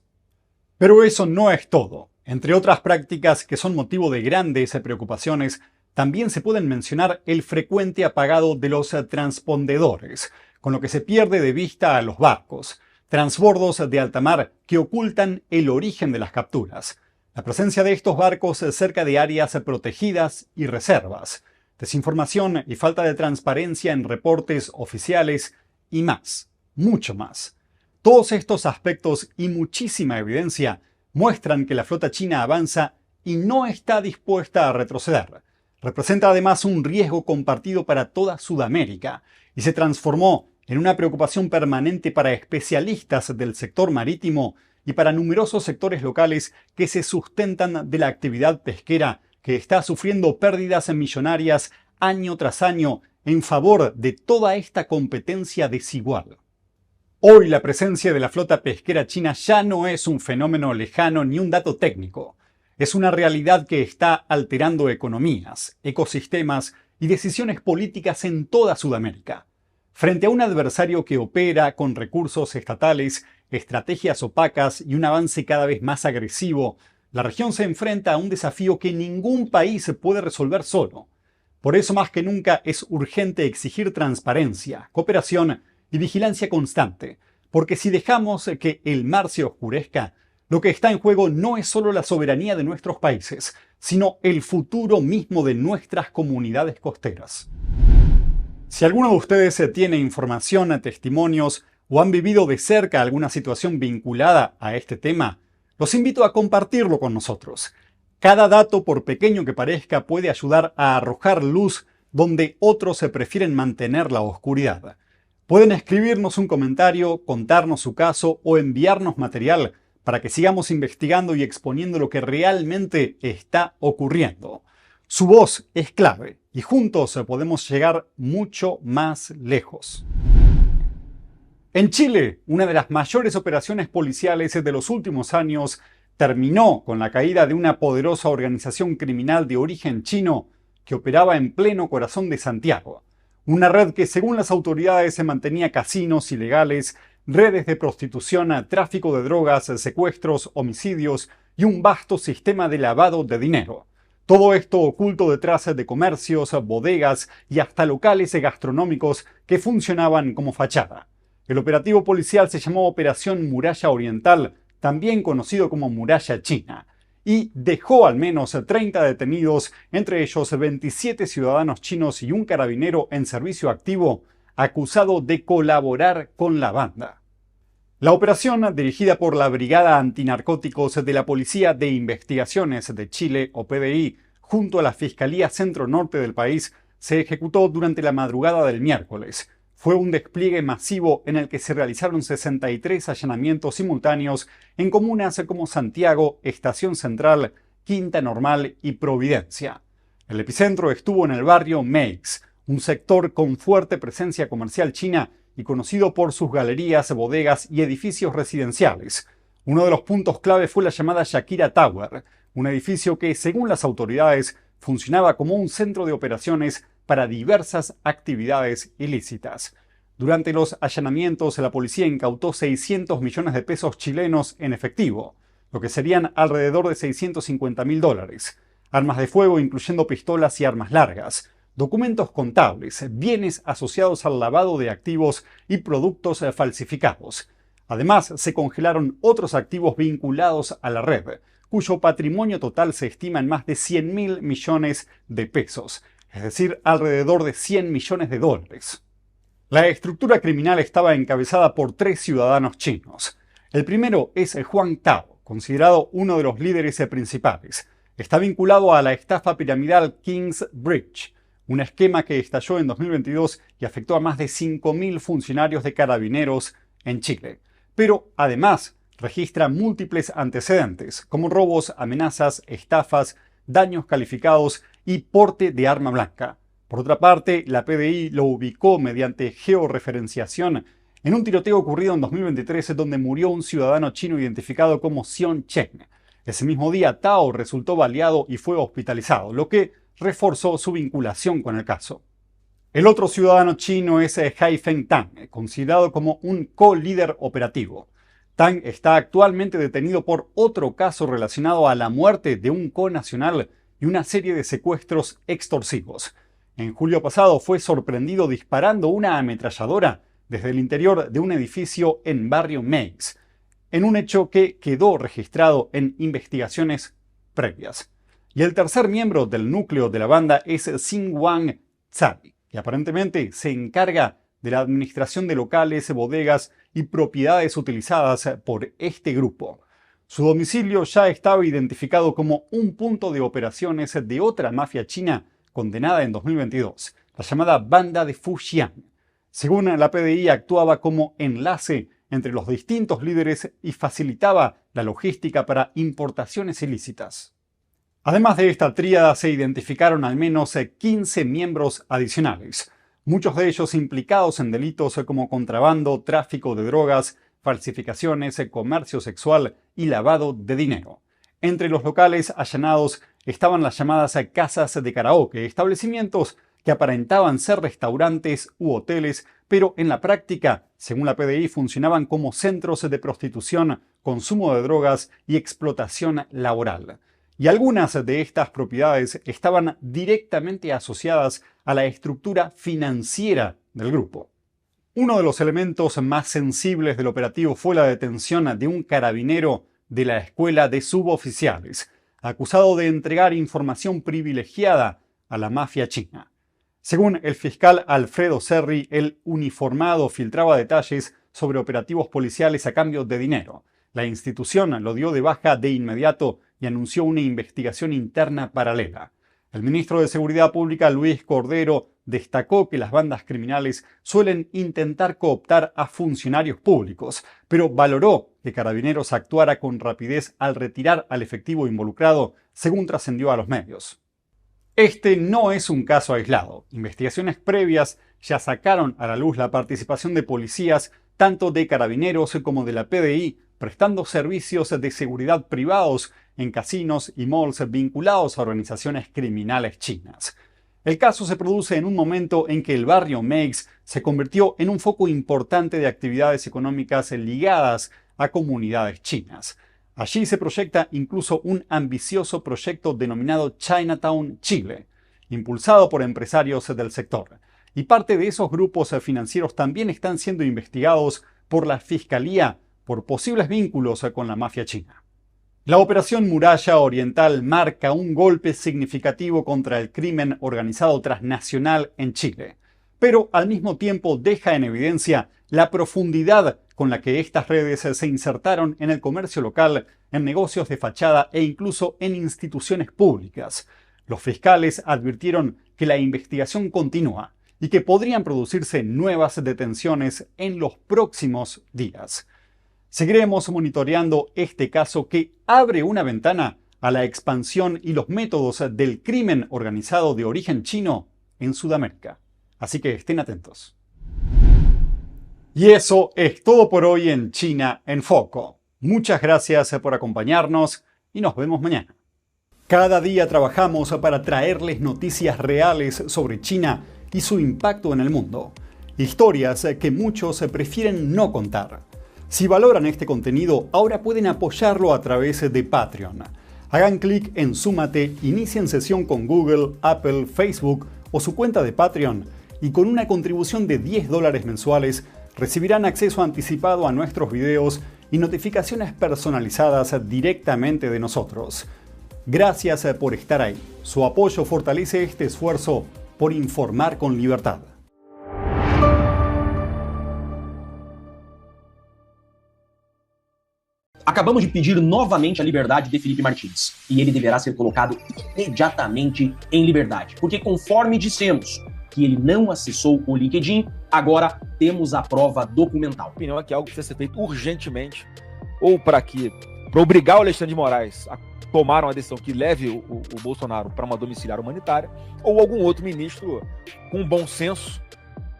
Pero eso no es todo. Entre otras prácticas que son motivo de grandes preocupaciones, también se pueden mencionar el frecuente apagado de los transpondedores, con lo que se pierde de vista a los barcos, transbordos de alta mar que ocultan el origen de las capturas, la presencia de estos barcos cerca de áreas protegidas y reservas, desinformación y falta de transparencia en reportes oficiales y más, mucho más. Todos estos aspectos y muchísima evidencia muestran que la flota china avanza y no está dispuesta a retroceder. Representa además un riesgo compartido para toda Sudamérica y se transformó en una preocupación permanente para especialistas del sector marítimo y para numerosos sectores locales que se sustentan de la actividad pesquera que está sufriendo pérdidas millonarias año tras año en favor de toda esta competencia desigual. Hoy la presencia de la flota pesquera china ya no es un fenómeno lejano ni un dato técnico. Es una realidad que está alterando economías, ecosistemas y decisiones políticas en toda Sudamérica. Frente a un adversario que opera con recursos estatales, estrategias opacas y un avance cada vez más agresivo, la región se enfrenta a un desafío que ningún país puede resolver solo. Por eso más que nunca es urgente exigir transparencia, cooperación y vigilancia constante, porque si dejamos que el mar se oscurezca, lo que está en juego no es solo la soberanía de nuestros países, sino el futuro mismo de nuestras comunidades costeras. Si alguno de ustedes tiene información, testimonios o han vivido de cerca alguna situación vinculada a este tema, los invito a compartirlo con nosotros. Cada dato, por pequeño que parezca, puede ayudar a arrojar luz donde otros se prefieren mantener la oscuridad. Pueden escribirnos un comentario, contarnos su caso o enviarnos material para que sigamos investigando y exponiendo lo que realmente está ocurriendo. Su voz es clave y juntos podemos llegar mucho más lejos. En Chile, una de las mayores operaciones policiales de los últimos años terminó con la caída de una poderosa organización criminal de origen chino que operaba en pleno corazón de Santiago. Una red que, según las autoridades, se mantenía casinos ilegales, redes de prostitución, tráfico de drogas, secuestros, homicidios y un vasto sistema de lavado de dinero. Todo esto oculto detrás de comercios, bodegas y hasta locales gastronómicos que funcionaban como fachada. El operativo policial se llamó Operación Muralla Oriental, también conocido como Muralla China, y dejó al menos 30 detenidos, entre ellos 27 ciudadanos chinos y un carabinero en servicio activo, acusado de colaborar con la banda. La operación, dirigida por la Brigada Antinarcóticos de la Policía de Investigaciones de Chile, o PDI, junto a la Fiscalía Centro Norte del país, se ejecutó durante la madrugada del miércoles. Fue un despliegue masivo en el que se realizaron 63 allanamientos simultáneos en comunas como Santiago, Estación Central, Quinta Normal y Providencia. El epicentro estuvo en el barrio Meix, un sector con fuerte presencia comercial china y conocido por sus galerías, bodegas y edificios residenciales. Uno de los puntos clave fue la llamada Shakira Tower, un edificio que, según las autoridades, funcionaba como un centro de operaciones para diversas actividades ilícitas. Durante los allanamientos, la policía incautó 600 millones de pesos chilenos en efectivo, lo que serían alrededor de $650.000, armas de fuego incluyendo pistolas y armas largas, documentos contables, bienes asociados al lavado de activos y productos falsificados. Además, se congelaron otros activos vinculados a la red, cuyo patrimonio total se estima en más de 100.000 millones de pesos, es decir, alrededor de 100 millones de dólares. La estructura criminal estaba encabezada por 3 ciudadanos chinos. El primero es Juan Tao, considerado uno de los líderes principales. Está vinculado a la estafa piramidal Kings Bridge, un esquema que estalló en 2022 y afectó a más de 5.000 funcionarios de carabineros en Chile. Pero además registra múltiples antecedentes, como robos, amenazas, estafas, daños calificados y porte de arma blanca. Por otra parte, la PDI lo ubicó mediante georreferenciación en un tiroteo ocurrido en 2023 donde murió un ciudadano chino identificado como Xion Cheng. Ese mismo día, Tao resultó baleado y fue hospitalizado, lo que reforzó su vinculación con el caso. El otro ciudadano chino es Haifeng Tang, considerado como un co-líder operativo. Tang está actualmente detenido por otro caso relacionado a la muerte de un connacional y una serie de secuestros extorsivos. En julio pasado fue sorprendido disparando una ametralladora desde el interior de un edificio en barrio Meix, en un hecho que quedó registrado en investigaciones previas. Y el tercer miembro del núcleo de la banda es Xinguang Tsai, que aparentemente se encarga de la administración de locales, bodegas y propiedades utilizadas por este grupo. Su domicilio ya estaba identificado como un punto de operaciones de otra mafia china condenada en 2022, la llamada Banda de Fujian. Según la PDI, actuaba como enlace entre los distintos líderes y facilitaba la logística para importaciones ilícitas. Además de esta tríada, se identificaron al menos 15 miembros adicionales, muchos de ellos implicados en delitos como contrabando, tráfico de drogas, falsificaciones, comercio sexual y lavado de dinero. Entre los locales allanados estaban las llamadas casas de karaoke, establecimientos que aparentaban ser restaurantes u hoteles, pero en la práctica, según la PDI, funcionaban como centros de prostitución, consumo de drogas y explotación laboral. Y algunas de estas propiedades estaban directamente asociadas a la estructura financiera del grupo. Uno de los elementos más sensibles del operativo fue la detención de un carabinero de la Escuela de Suboficiales, acusado de entregar información privilegiada a la mafia china. Según el fiscal Alfredo Serri, el uniformado filtraba detalles sobre operativos policiales a cambio de dinero. La institución lo dio de baja de inmediato y anunció una investigación interna paralela. El ministro de Seguridad Pública, Luis Cordero, destacó que las bandas criminales suelen intentar cooptar a funcionarios públicos, pero valoró que Carabineros actuara con rapidez al retirar al efectivo involucrado, según trascendió a los medios. Este no es un caso aislado. Investigaciones previas ya sacaron a la luz la participación de policías, tanto de Carabineros como de la PDI, prestando servicios de seguridad privados en casinos y malls vinculados a organizaciones criminales chinas. El caso se produce en un momento en que el barrio Meigs se convirtió en un foco importante de actividades económicas ligadas a comunidades chinas. Allí se proyecta incluso un ambicioso proyecto denominado Chinatown Chile, impulsado por empresarios del sector. Y parte de esos grupos financieros también están siendo investigados por la Fiscalía por posibles vínculos con la mafia china. La Operación Muralla Oriental marca un golpe significativo contra el crimen organizado transnacional en Chile, pero al mismo tiempo deja en evidencia la profundidad con la que estas redes se insertaron en el comercio local, en negocios de fachada e incluso en instituciones públicas. Los fiscales advirtieron que la investigación continúa y que podrían producirse nuevas detenciones en los próximos días. Seguiremos monitoreando este caso que abre una ventana a la expansión y los métodos del crimen organizado de origen chino en Sudamérica. Así que estén atentos. Y eso es todo por hoy en China en Foco. Muchas gracias por acompañarnos y nos vemos mañana. Cada día trabajamos para traerles noticias reales sobre China y su impacto en el mundo. Historias que muchos prefieren no contar. Si valoran este contenido, ahora pueden apoyarlo a través de Patreon. Hagan clic en Súmate, inicien sesión con Google, Apple, Facebook o su cuenta de Patreon y con una contribución de $10 mensuales recibirán acceso anticipado a nuestros videos y notificaciones personalizadas directamente de nosotros. Gracias por estar ahí. Su apoyo fortalece este esfuerzo por informar con libertad. Acabamos de pedir novamente a liberdade de Felipe Martins e ele deverá ser colocado imediatamente em liberdade, porque conforme dissemos que ele não acessou o LinkedIn, agora temos a prova documental. A opinião é que algo precisa ser feito urgentemente, ou para obrigar o Alexandre de Moraes a tomar uma decisão que leve o Bolsonaro para uma domiciliar humanitária, ou algum outro ministro com bom senso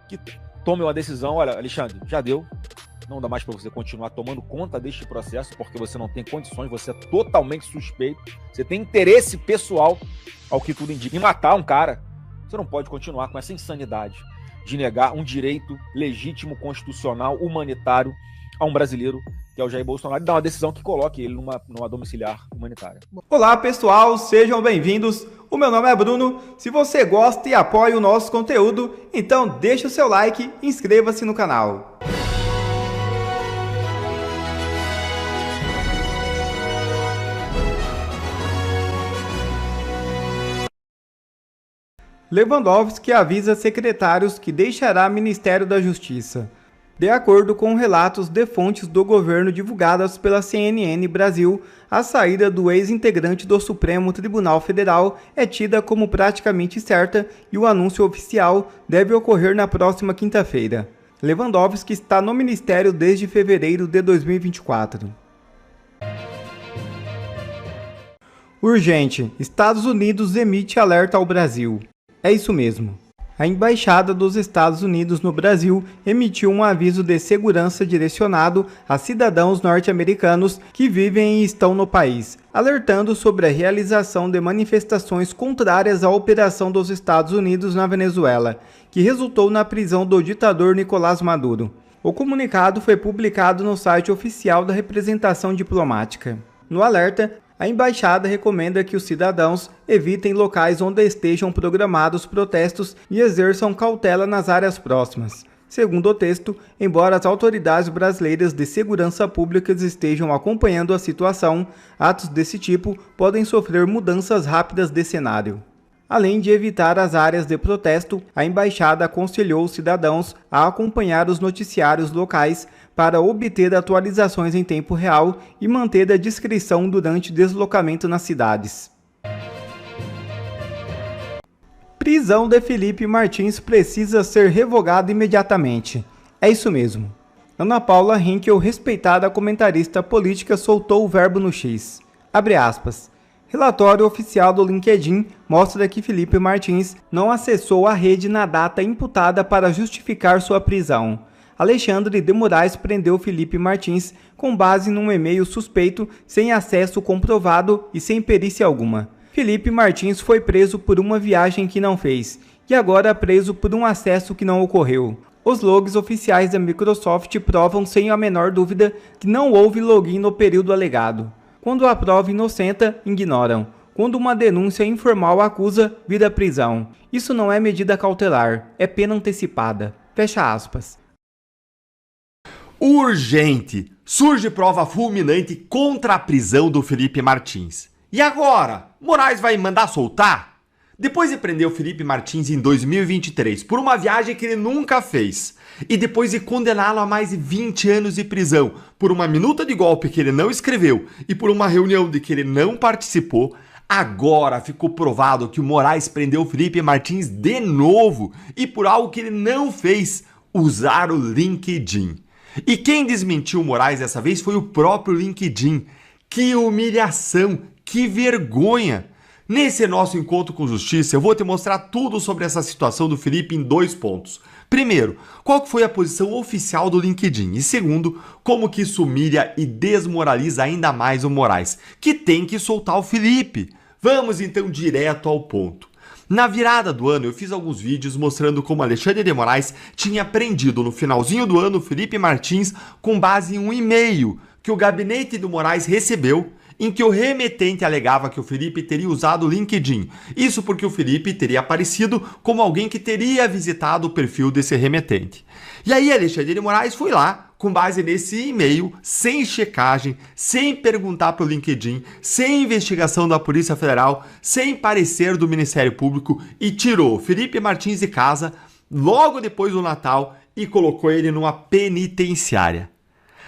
que tome uma decisão. Olha, Alexandre, já deu. Não dá mais para você continuar tomando conta deste processo, porque você não tem condições, você é totalmente suspeito, você tem interesse pessoal, ao que tudo indica, em matar um cara. Você não pode continuar com essa insanidade de negar um direito legítimo, constitucional, humanitário a um brasileiro, que é o Jair Bolsonaro, e dar uma decisão que coloque ele numa domiciliar humanitária. Olá pessoal, sejam bem-vindos. O meu nome é Bruno. Se você gosta e apoia o nosso conteúdo, então deixa o seu like e inscreva-se no canal. Lewandowski avisa secretários que deixará Ministério da Justiça. De acordo com relatos de fontes do governo divulgadas pela CNN Brasil, a saída do ex-integrante do Supremo Tribunal Federal é tida como praticamente certa e o anúncio oficial deve ocorrer na próxima quinta-feira. Lewandowski está no ministério desde fevereiro de 2024. Urgente, Estados Unidos emite alerta ao Brasil. É isso mesmo. A Embaixada dos Estados Unidos no Brasil emitiu um aviso de segurança direcionado a cidadãos norte-americanos que vivem e estão no país, alertando sobre a realização de manifestações contrárias à operação dos Estados Unidos na Venezuela, que resultou na prisão do ditador Nicolás Maduro. O comunicado foi publicado no site oficial da representação diplomática. No alerta, a embaixada recomenda que os cidadãos evitem locais onde estejam programados protestos e exerçam cautela nas áreas próximas. Segundo o texto, embora as autoridades brasileiras de segurança pública estejam acompanhando a situação, atos desse tipo podem sofrer mudanças rápidas de cenário. Além de evitar as áreas de protesto, a embaixada aconselhou os cidadãos a acompanhar os noticiários locais para obter atualizações em tempo real e manter a discrição durante deslocamento nas cidades. Prisão de Felipe Martins precisa ser revogada imediatamente. É isso mesmo. Ana Paula Henkel, respeitada comentarista política, soltou o verbo no X. Abre aspas. Relatório oficial do LinkedIn mostra que Felipe Martins não acessou a rede na data imputada para justificar sua prisão. Alexandre de Moraes prendeu Felipe Martins com base num e-mail suspeito, sem acesso comprovado e sem perícia alguma. Felipe Martins foi preso por uma viagem que não fez e agora preso por um acesso que não ocorreu. Os logs oficiais da Microsoft provam sem a menor dúvida que não houve login no período alegado. Quando a prova inocenta, ignoram. Quando uma denúncia informal acusa, vira prisão. Isso não é medida cautelar, é pena antecipada. Fecha aspas. Urgente! Surge prova fulminante contra a prisão do Felipe Martins. E agora? Moraes vai mandar soltar? Depois de prender o Felipe Martins em 2023 por uma viagem que ele nunca fez, e depois de condená-lo a mais de 20 anos de prisão por uma minuta de golpe que ele não escreveu e por uma reunião de que ele não participou, agora ficou provado que o Moraes prendeu o Felipe Martins de novo e por algo que ele não fez, usar o LinkedIn. E quem desmentiu o Moraes dessa vez foi o próprio LinkedIn. Que humilhação, que vergonha! Nesse nosso encontro com justiça, eu vou te mostrar tudo sobre essa situação do Felipe em 2 pontos. Primeiro, qual foi a posição oficial do LinkedIn? E segundo, como que isso humilha e desmoraliza ainda mais o Moraes, que tem que soltar o Felipe. Vamos então direto ao ponto. Na virada do ano, eu fiz alguns vídeos mostrando como Alexandre de Moraes tinha prendido no finalzinho do ano o Felipe Martins com base em um e-mail que o gabinete do Moraes recebeu, em que o remetente alegava que o Felipe teria usado o LinkedIn. Isso porque o Felipe teria aparecido como alguém que teria visitado o perfil desse remetente. E aí Alexandre de Moraes foi lá, com base nesse e-mail, sem checagem, sem perguntar para o LinkedIn, sem investigação da Polícia Federal, sem parecer do Ministério Público, e tirou Felipe Martins de casa logo depois do Natal e colocou ele numa penitenciária.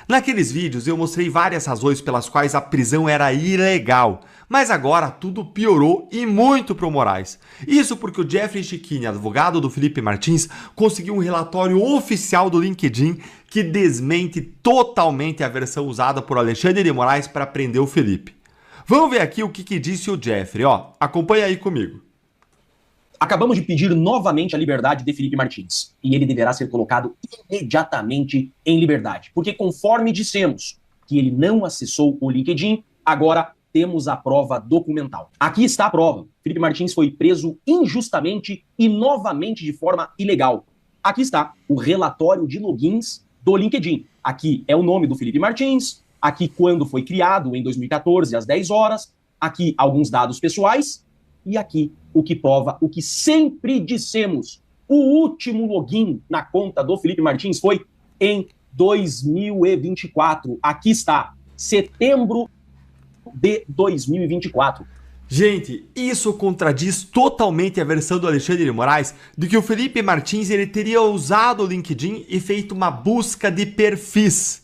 Naqueles vídeos eu mostrei várias razões pelas quais a prisão era ilegal, mas agora tudo piorou e muito pro Moraes. Isso porque o Jeffrey Chikini, advogado do Felipe Martins, conseguiu um relatório oficial do LinkedIn que desmente totalmente a versão usada por Alexandre de Moraes para prender o Felipe. Vamos ver aqui o que disse o Jeffrey, acompanha aí comigo. Acabamos de pedir novamente a liberdade de Felipe Martins, e ele deverá ser colocado imediatamente em liberdade, porque conforme dissemos que ele não acessou o LinkedIn, agora temos a prova documental. Aqui está a prova. Felipe Martins foi preso injustamente e novamente de forma ilegal. Aqui está o relatório de logins do LinkedIn. Aqui é o nome do Felipe Martins, aqui quando foi criado, em 2014, às 10 horas, aqui alguns dados pessoais, e aqui o que prova o que sempre dissemos. O último login na conta do Felipe Martins foi em 2024. Aqui está, setembro de 2024. Gente, isso contradiz totalmente a versão do Alexandre de Moraes de que o Felipe Martins ele teria usado o LinkedIn e feito uma busca de perfis.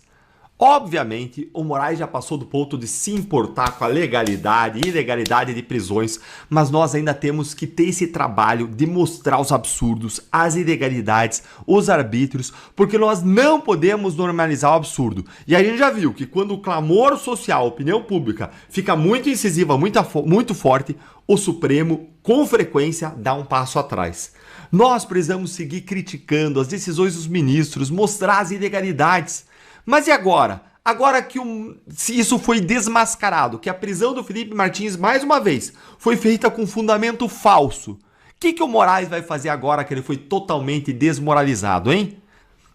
Obviamente, o Moraes já passou do ponto de se importar com a legalidade e ilegalidade de prisões, mas nós ainda temos que ter esse trabalho de mostrar os absurdos, as ilegalidades, os arbítrios, porque nós não podemos normalizar o absurdo. E a gente já viu que quando o clamor social, a opinião pública, fica muito incisiva, muito forte, o Supremo, com frequência, dá um passo atrás. Nós precisamos seguir criticando as decisões dos ministros, mostrar as ilegalidades. Mas e agora? Agora que se isso foi desmascarado, que a prisão do Felipe Martins, mais uma vez, foi feita com fundamento falso, o que o Moraes vai fazer agora que ele foi totalmente desmoralizado, hein?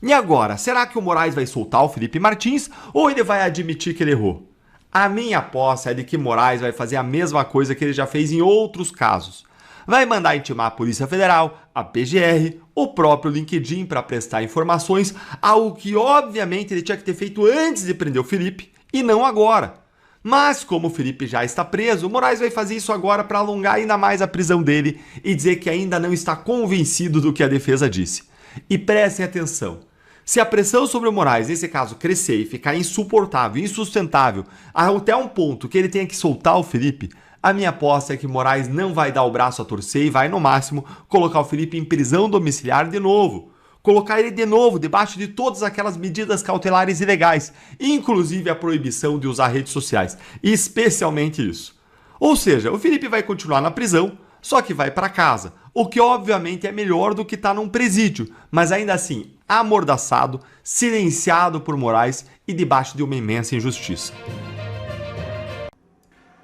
E agora, será que o Moraes vai soltar o Felipe Martins ou ele vai admitir que ele errou? A minha aposta é de que Moraes vai fazer a mesma coisa que ele já fez em outros casos. Vai mandar intimar a Polícia Federal, a PGR, o próprio LinkedIn para prestar informações, algo que obviamente ele tinha que ter feito antes de prender o Felipe e não agora. Mas como o Felipe já está preso, o Moraes vai fazer isso agora para alongar ainda mais a prisão dele e dizer que ainda não está convencido do que a defesa disse. E prestem atenção. Se a pressão sobre o Moraes, nesse caso, crescer e ficar insuportável, insustentável, até um ponto que ele tenha que soltar o Felipe, a minha aposta é que Moraes não vai dar o braço a torcer e vai, no máximo, colocar o Felipe em prisão domiciliar de novo. Colocar ele de novo debaixo de todas aquelas medidas cautelares ilegais, inclusive a proibição de usar redes sociais, especialmente isso. Ou seja, o Felipe vai continuar na prisão, só que vai para casa, o que obviamente é melhor do que estar num presídio, mas ainda assim, amordaçado, silenciado por Moraes e debaixo de uma imensa injustiça.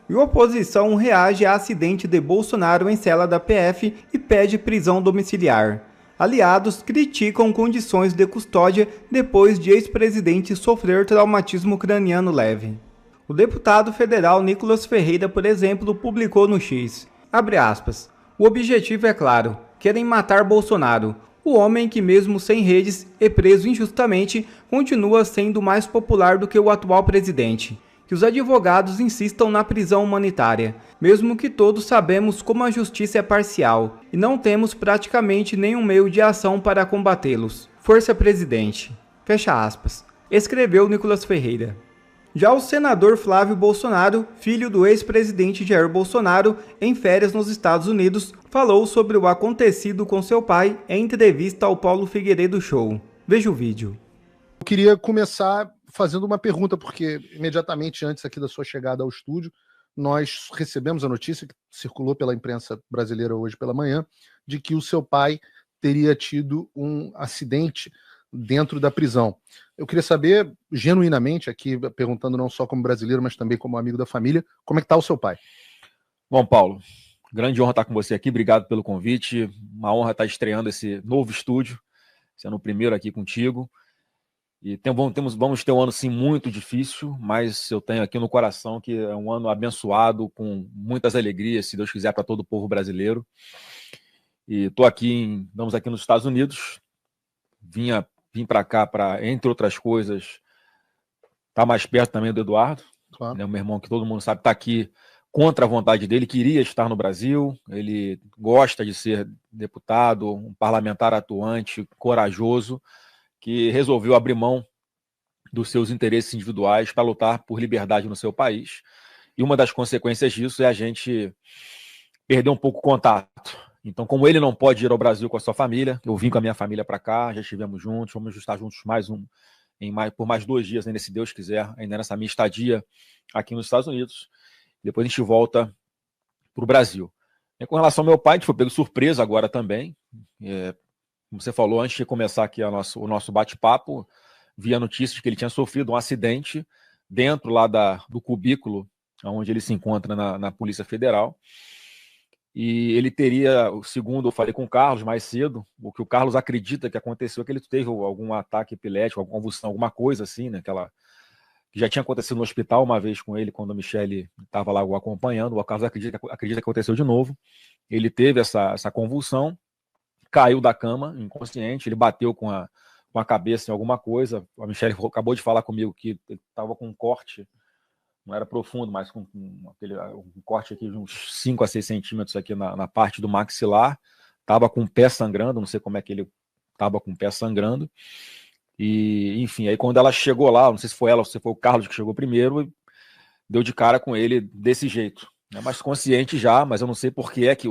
E a oposição reage a acidente de Bolsonaro em cela da PF e pede prisão domiciliar. Aliados criticam condições de custódia depois de ex-presidente sofrer traumatismo craniano leve. O deputado federal Nicolas Ferreira, por exemplo, publicou no X, abre aspas, o objetivo é claro, querem matar Bolsonaro, o homem que mesmo sem redes e preso injustamente continua sendo mais popular do que o atual presidente. Que os advogados insistam na prisão humanitária, mesmo que todos sabemos como a justiça é parcial e não temos praticamente nenhum meio de ação para combatê-los. Força presidente. Fecha aspas. Escreveu Nicolas Ferreira. Já o senador Flávio Bolsonaro, filho do ex-presidente Jair Bolsonaro, em férias nos Estados Unidos, falou sobre o acontecido com seu pai em entrevista ao Paulo Figueiredo Show. Veja o vídeo. Eu queria começar fazendo uma pergunta, porque imediatamente antes aqui da sua chegada ao estúdio, nós recebemos a notícia que circulou pela imprensa brasileira hoje pela manhã, de que o seu pai teria tido um acidente dentro da prisão. Eu queria saber, genuinamente, aqui perguntando não só como brasileiro, mas também como amigo da família, como é que está o seu pai? Bom, Paulo, grande honra estar com você aqui, obrigado pelo convite, uma honra estar estreando esse novo estúdio, sendo o primeiro aqui contigo. E vamos ter um ano, sim, muito difícil, mas eu tenho aqui no coração que é um ano abençoado, com muitas alegrias, se Deus quiser, para todo o povo brasileiro. E estamos aqui nos Estados Unidos, vim para cá para, entre outras coisas, estar mais perto também do Eduardo, claro. Né, o meu irmão, que todo mundo sabe, está aqui contra a vontade dele, queria estar no Brasil, ele gosta de ser deputado, um parlamentar atuante, corajoso, que resolveu abrir mão dos seus interesses individuais para lutar por liberdade no seu país. E uma das consequências disso é a gente perder um pouco o contato. Então, como ele não pode ir ao Brasil com a sua família, eu vim com a minha família para cá, já estivemos juntos, vamos estar juntos por mais 2 dias, ainda se Deus quiser, ainda nessa minha estadia aqui nos Estados Unidos. Depois a gente volta para o Brasil. E com relação ao meu pai, a gente foi pego surpresa agora também. Como você falou, antes de começar aqui o nosso bate-papo, vi a notícia de que ele tinha sofrido um acidente dentro lá do cubículo onde ele se encontra na Polícia Federal. E ele teria, segundo eu falei com o Carlos mais cedo, o que o Carlos acredita que aconteceu é que ele teve algum ataque epilético, alguma convulsão, alguma coisa assim, né? Que já tinha acontecido no hospital uma vez com ele, quando a Michelle estava lá o acompanhando. O Carlos acredita que aconteceu de novo. Ele teve essa convulsão, caiu da cama, inconsciente, ele bateu com a cabeça em alguma coisa. A Michelle acabou de falar comigo que ele estava com um corte, não era profundo, mas com um corte aqui de uns 5 a 6 centímetros aqui na parte do maxilar. Estava com o pé sangrando, não sei como é que ele estava com o pé sangrando. E, enfim, aí quando ela chegou lá, não sei se foi ela ou se foi o Carlos que chegou primeiro, deu de cara com ele desse jeito. É mais consciente já, mas eu não sei por que é que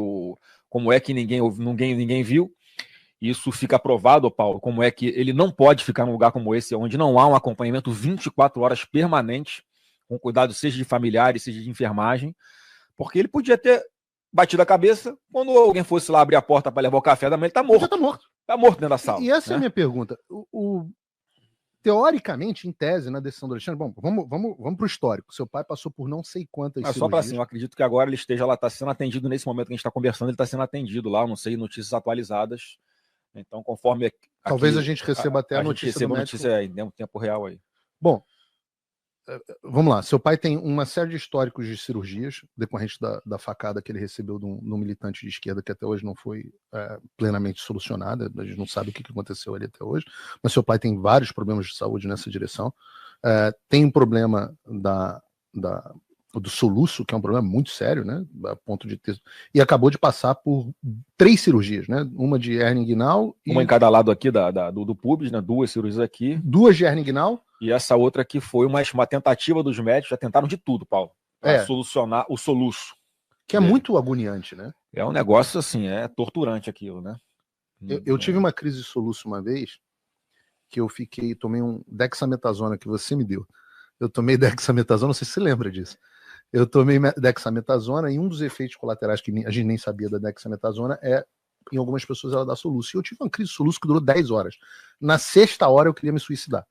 como é que ninguém viu. Isso fica provado, Paulo, como é que ele não pode ficar num lugar como esse, onde não há um acompanhamento 24 horas permanente, com cuidado seja de familiares, seja de enfermagem, porque ele podia ter batido a cabeça, quando alguém fosse lá abrir a porta para levar o café da manhã, ele está morto. Já tá morto. Está morto dentro da sala. E essa é a né? minha pergunta. Teoricamente, em tese, na decisão do Alexandre, bom, vamos para o histórico. Seu pai passou por não sei quantas Só para cirurgias. assim, eu acredito que agora ele esteja lá, está sendo atendido nesse momento que a gente está conversando, ele está sendo atendido lá, eu não sei, notícias atualizadas. Então, conforme Talvez a gente receba até a gente notícia receba do a médico. notícia aí, em tempo real aí. Bom, vamos lá. Seu pai tem uma série de históricos de cirurgias decorrentes da facada que ele recebeu de um militante de esquerda que até hoje não foi plenamente solucionada. A gente não sabe o que aconteceu ali até hoje. Mas seu pai tem vários problemas de saúde nessa direção. Tem um problema do soluço, que é um problema muito sério, né? A ponto de ter... E acabou de passar por 3 cirurgias, né? Uma de hernia inguinal e... Uma em cada lado aqui do pubis, né? 2 cirurgias aqui. 2 de hernia inguinal. E essa outra aqui foi uma tentativa dos médicos, já tentaram de tudo, Paulo, para solucionar o soluço. Que é muito agoniante, né? É um negócio assim, é torturante aquilo, né? Eu tive uma crise de soluço uma vez, que eu tomei um dexametasona que você me deu. Eu tomei dexametasona, não sei se você lembra disso. Eu tomei dexametasona e um dos efeitos colaterais que a gente nem sabia da dexametasona em algumas pessoas, ela dá soluço. E eu tive uma crise de soluço que durou 10 horas. Na 6ª hora eu queria me suicidar.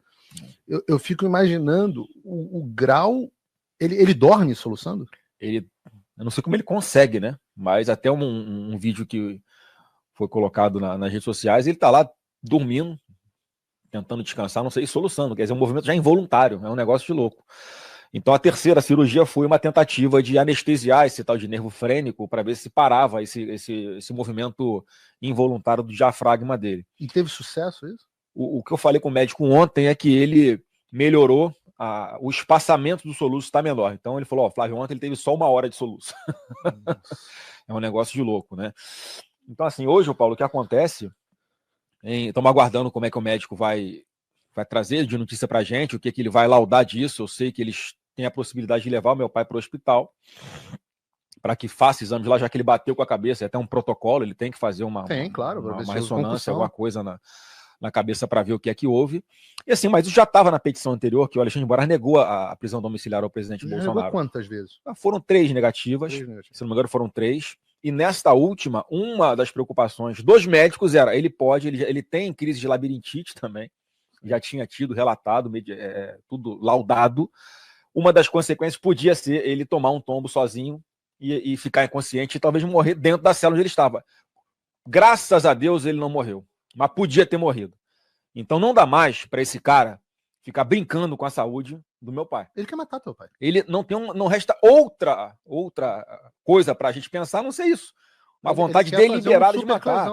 Eu fico imaginando o grau... Ele dorme soluçando? Eu não sei como ele consegue, né? Mas até um vídeo que foi colocado nas redes sociais, ele tá lá dormindo, tentando descansar, não sei, soluçando. Quer dizer, um movimento já involuntário, é um negócio de louco. Então a 3ª cirurgia foi uma tentativa de anestesiar esse tal de nervo frênico para ver se parava esse movimento involuntário do diafragma dele. E teve sucesso isso? O que eu falei com o médico ontem é que ele melhorou, o espaçamento do soluço está menor. Então ele falou, Flávio, ontem ele teve só 1 hora de soluço. É um negócio de louco, né? Então assim, hoje, Paulo, o que acontece, estamos aguardando como é que o médico vai trazer de notícia pra gente, o que ele vai laudar disso. Eu sei que eles têm a possibilidade de levar o meu pai para o hospital para que faça exames lá, já que ele bateu com a cabeça, é até um protocolo, ele tem que fazer uma ressonância, alguma coisa na cabeça para ver o que é que houve. E assim, mas isso já estava na petição anterior, que o Alexandre de Moraes negou a prisão domiciliar ao presidente Bolsonaro. Negou quantas vezes? Foram 3 negativas, se não me engano foram 3. E nesta última, uma das preocupações dos médicos era, ele tem crise de labirintite também, já tinha tido relatado, tudo laudado. Uma das consequências podia ser ele tomar um tombo sozinho e ficar inconsciente e talvez morrer dentro da cela onde ele estava. Graças a Deus ele não morreu, mas podia ter morrido. Então não dá mais para esse cara ficar brincando com a saúde do meu pai. Ele quer matar teu pai. Ele não resta outra coisa para a gente pensar, a não ser isso. Uma vontade deliberada de matar.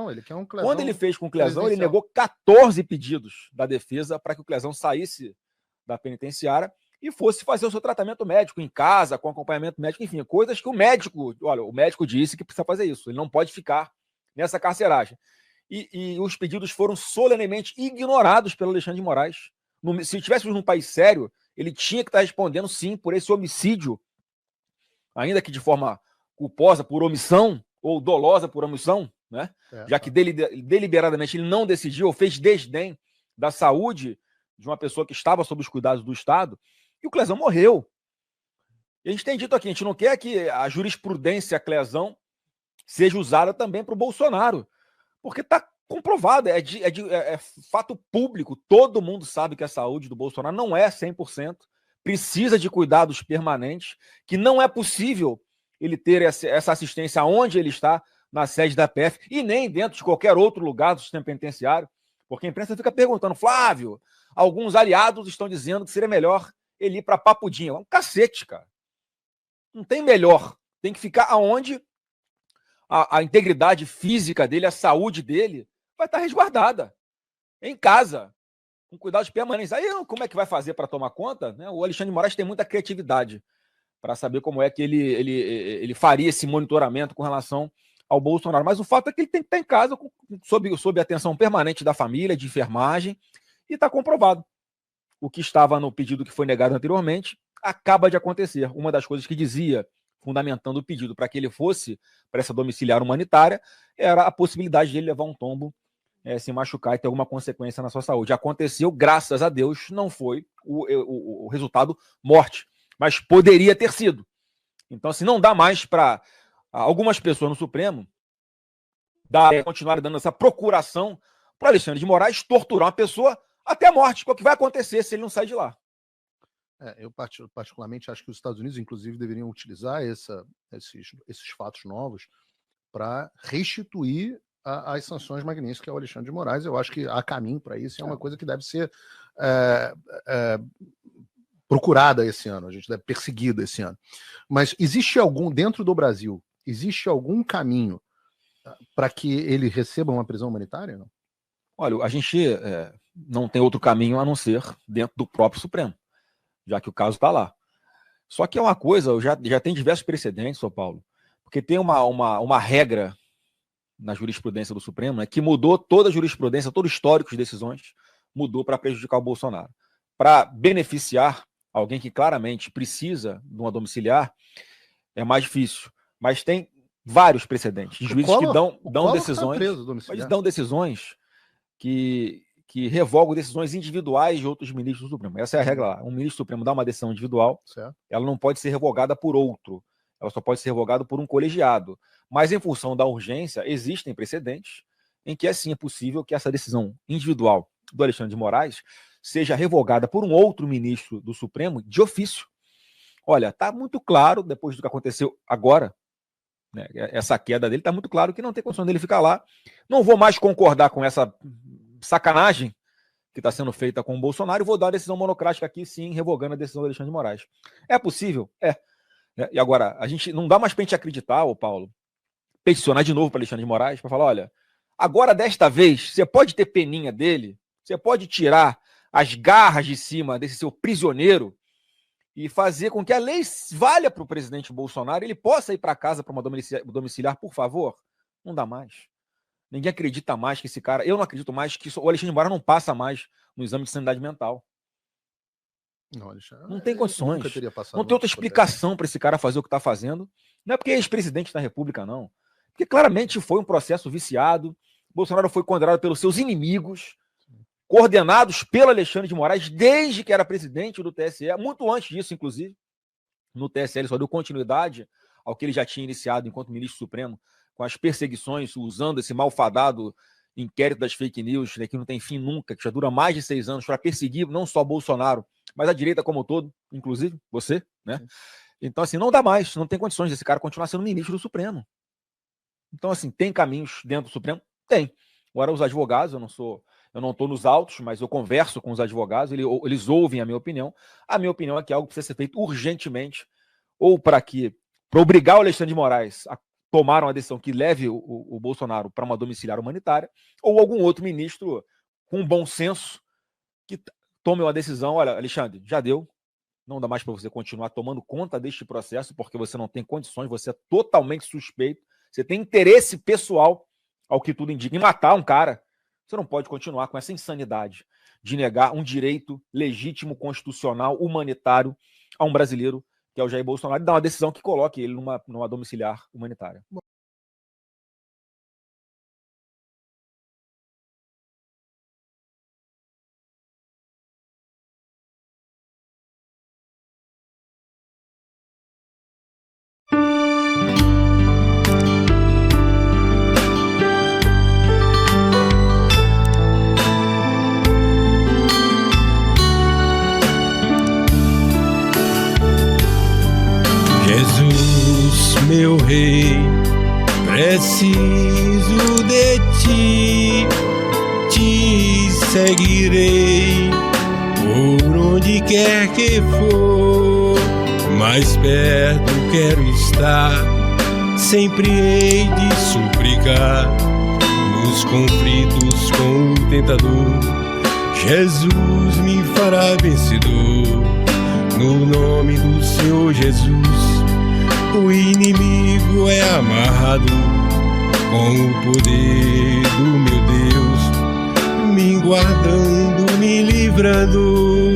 Quando ele fez com o Clezão, ele negou 14 pedidos da defesa para que o Clezão saísse da penitenciária e fosse fazer o seu tratamento médico em casa, com acompanhamento médico, enfim, coisas que o médico disse que precisa fazer isso. Ele não pode ficar nessa carceragem. E os pedidos foram solenemente ignorados pelo Alexandre de Moraes. Se estivéssemos num país sério, ele tinha que estar respondendo sim por esse homicídio, ainda que de forma culposa por omissão, ou dolosa por omissão, né? Já que deliberadamente ele não decidiu ou fez desdém da saúde de uma pessoa que estava sob os cuidados do Estado, e o Clezão morreu. E a gente tem dito aqui, a gente não quer que a jurisprudência Clezão seja usada também para o Bolsonaro, porque está comprovado, é fato público, todo mundo sabe que a saúde do Bolsonaro não é 100%, precisa de cuidados permanentes, que não é possível ele ter essa assistência onde ele está, na sede da PF, e nem dentro de qualquer outro lugar do sistema penitenciário, porque a imprensa fica perguntando, Flávio, alguns aliados estão dizendo que seria melhor ele ir para Papudinha. É um cacete, cara. Não tem melhor. Tem que ficar aonde a integridade física dele, a saúde dele, vai estar resguardada. Em casa, com cuidados permanentes. Aí como é que vai fazer para tomar conta? Né? O Alexandre de Moraes tem muita criatividade para saber como é que ele faria esse monitoramento com relação ao Bolsonaro. Mas o fato é que ele tem que estar em casa sob atenção permanente da família, de enfermagem, E está comprovado. O que estava no pedido que foi negado anteriormente acaba de acontecer. Uma das coisas que dizia, fundamentando o pedido para que ele fosse para essa domiciliar humanitária, era a possibilidade de ele levar um tombo, se machucar e ter alguma consequência na sua saúde. Aconteceu, graças a Deus, não foi o resultado morte, mas poderia ter sido. Então, assim, não dá mais para algumas pessoas no Supremo continuar dando essa procuração para Alexandre de Moraes torturar uma pessoa até a morte, que é o que vai acontecer se ele não sair de lá. Eu particularmente acho que os Estados Unidos, inclusive, deveriam utilizar esses fatos novos para restituir as sanções magníficas ao Alexandre de Moraes. Eu acho que há caminho para isso, é uma coisa que deve ser procurada esse ano, a gente deve perseguida esse ano. Mas existe dentro do Brasil, existe algum caminho para que ele receba uma prisão humanitária? Não? Olha, a gente não tem outro caminho a não ser dentro do próprio Supremo, já que o caso está lá. Só que é uma coisa, já tem diversos precedentes, São Paulo, porque tem uma regra na jurisprudência do Supremo, né, que mudou toda a jurisprudência, todo o histórico de decisões, mudou para prejudicar o Bolsonaro. Para beneficiar alguém que claramente precisa de uma domiciliar, é mais difícil. Mas tem vários precedentes de juízes que dão decisões, mas dão decisões que revogam decisões individuais de outros ministros do Supremo. Essa é a regra lá. Um ministro do Supremo dá uma decisão individual, ela não pode ser revogada por outro, ela só pode ser revogada por um colegiado. Mas, em função da urgência, existem precedentes em que, assim, é possível que essa decisão individual do Alexandre de Moraes seja revogada por um outro ministro do Supremo de ofício. Olha, está muito claro, depois do que aconteceu agora, né, essa queda dele, está muito claro que não tem condição dele ficar lá. Não vou mais concordar com essa sacanagem que está sendo feita com o Bolsonaro e vou dar a decisão monocrática aqui, sim, revogando a decisão do Alexandre de Moraes. É possível? É. E agora, a gente não dá mais para a gente acreditar, ô Paulo, peticionar de novo para Alexandre de Moraes, para falar, olha, agora desta vez, você pode ter peninha dele, você pode tirar as garras de cima desse seu prisioneiro e fazer com que a lei valha para o presidente Bolsonaro, ele possa ir para casa para uma domiciliar, por favor. Não dá mais. Ninguém acredita mais que esse cara, eu não acredito mais que o Alexandre de Moraes não passa mais no exame de sanidade mental. Não tem condições. Não tem outra explicação para esse cara fazer o que está fazendo. Não é porque é ex-presidente da República, não. Porque claramente foi um processo viciado. Bolsonaro foi condenado pelos seus inimigos, coordenados pelo Alexandre de Moraes desde que era presidente do TSE, muito antes disso, inclusive. No TSE ele só deu continuidade ao que ele já tinha iniciado enquanto ministro supremo, com as perseguições, usando esse malfadado inquérito das fake news, né, que não tem fim nunca, que já dura mais de 6 anos, para perseguir não só Bolsonaro, mas a direita como um todo, inclusive você, né? Então, assim, não dá mais, não tem condições desse cara continuar sendo ministro do Supremo. Então, assim, tem caminhos dentro do Supremo? Tem. Agora, os advogados, eu não estou nos autos, mas eu converso com os advogados, eles ouvem a minha opinião. A minha opinião é que algo precisa ser feito urgentemente, ou para obrigar o Alexandre de Moraes a tomar uma decisão que leve o Bolsonaro para uma domiciliar humanitária, ou algum outro ministro com bom senso que tome uma decisão. Olha, Alexandre, já deu, não dá mais para você continuar tomando conta deste processo, porque você não tem condições, você é totalmente suspeito, você tem interesse pessoal, ao que tudo indica, em matar um cara. Você não pode continuar com essa insanidade de negar um direito legítimo, constitucional, humanitário a um brasileiro, que é o Jair Bolsonaro, e dar uma decisão que coloque ele numa domiciliar humanitária. Meu rei, preciso de ti, te seguirei por onde quer que for, mais perto quero estar, sempre hei de suplicar, nos conflitos com o tentador, Jesus me fará vencedor, no nome do Senhor Jesus. O inimigo é amarrado com o poder do meu Deus, me guardando me livrando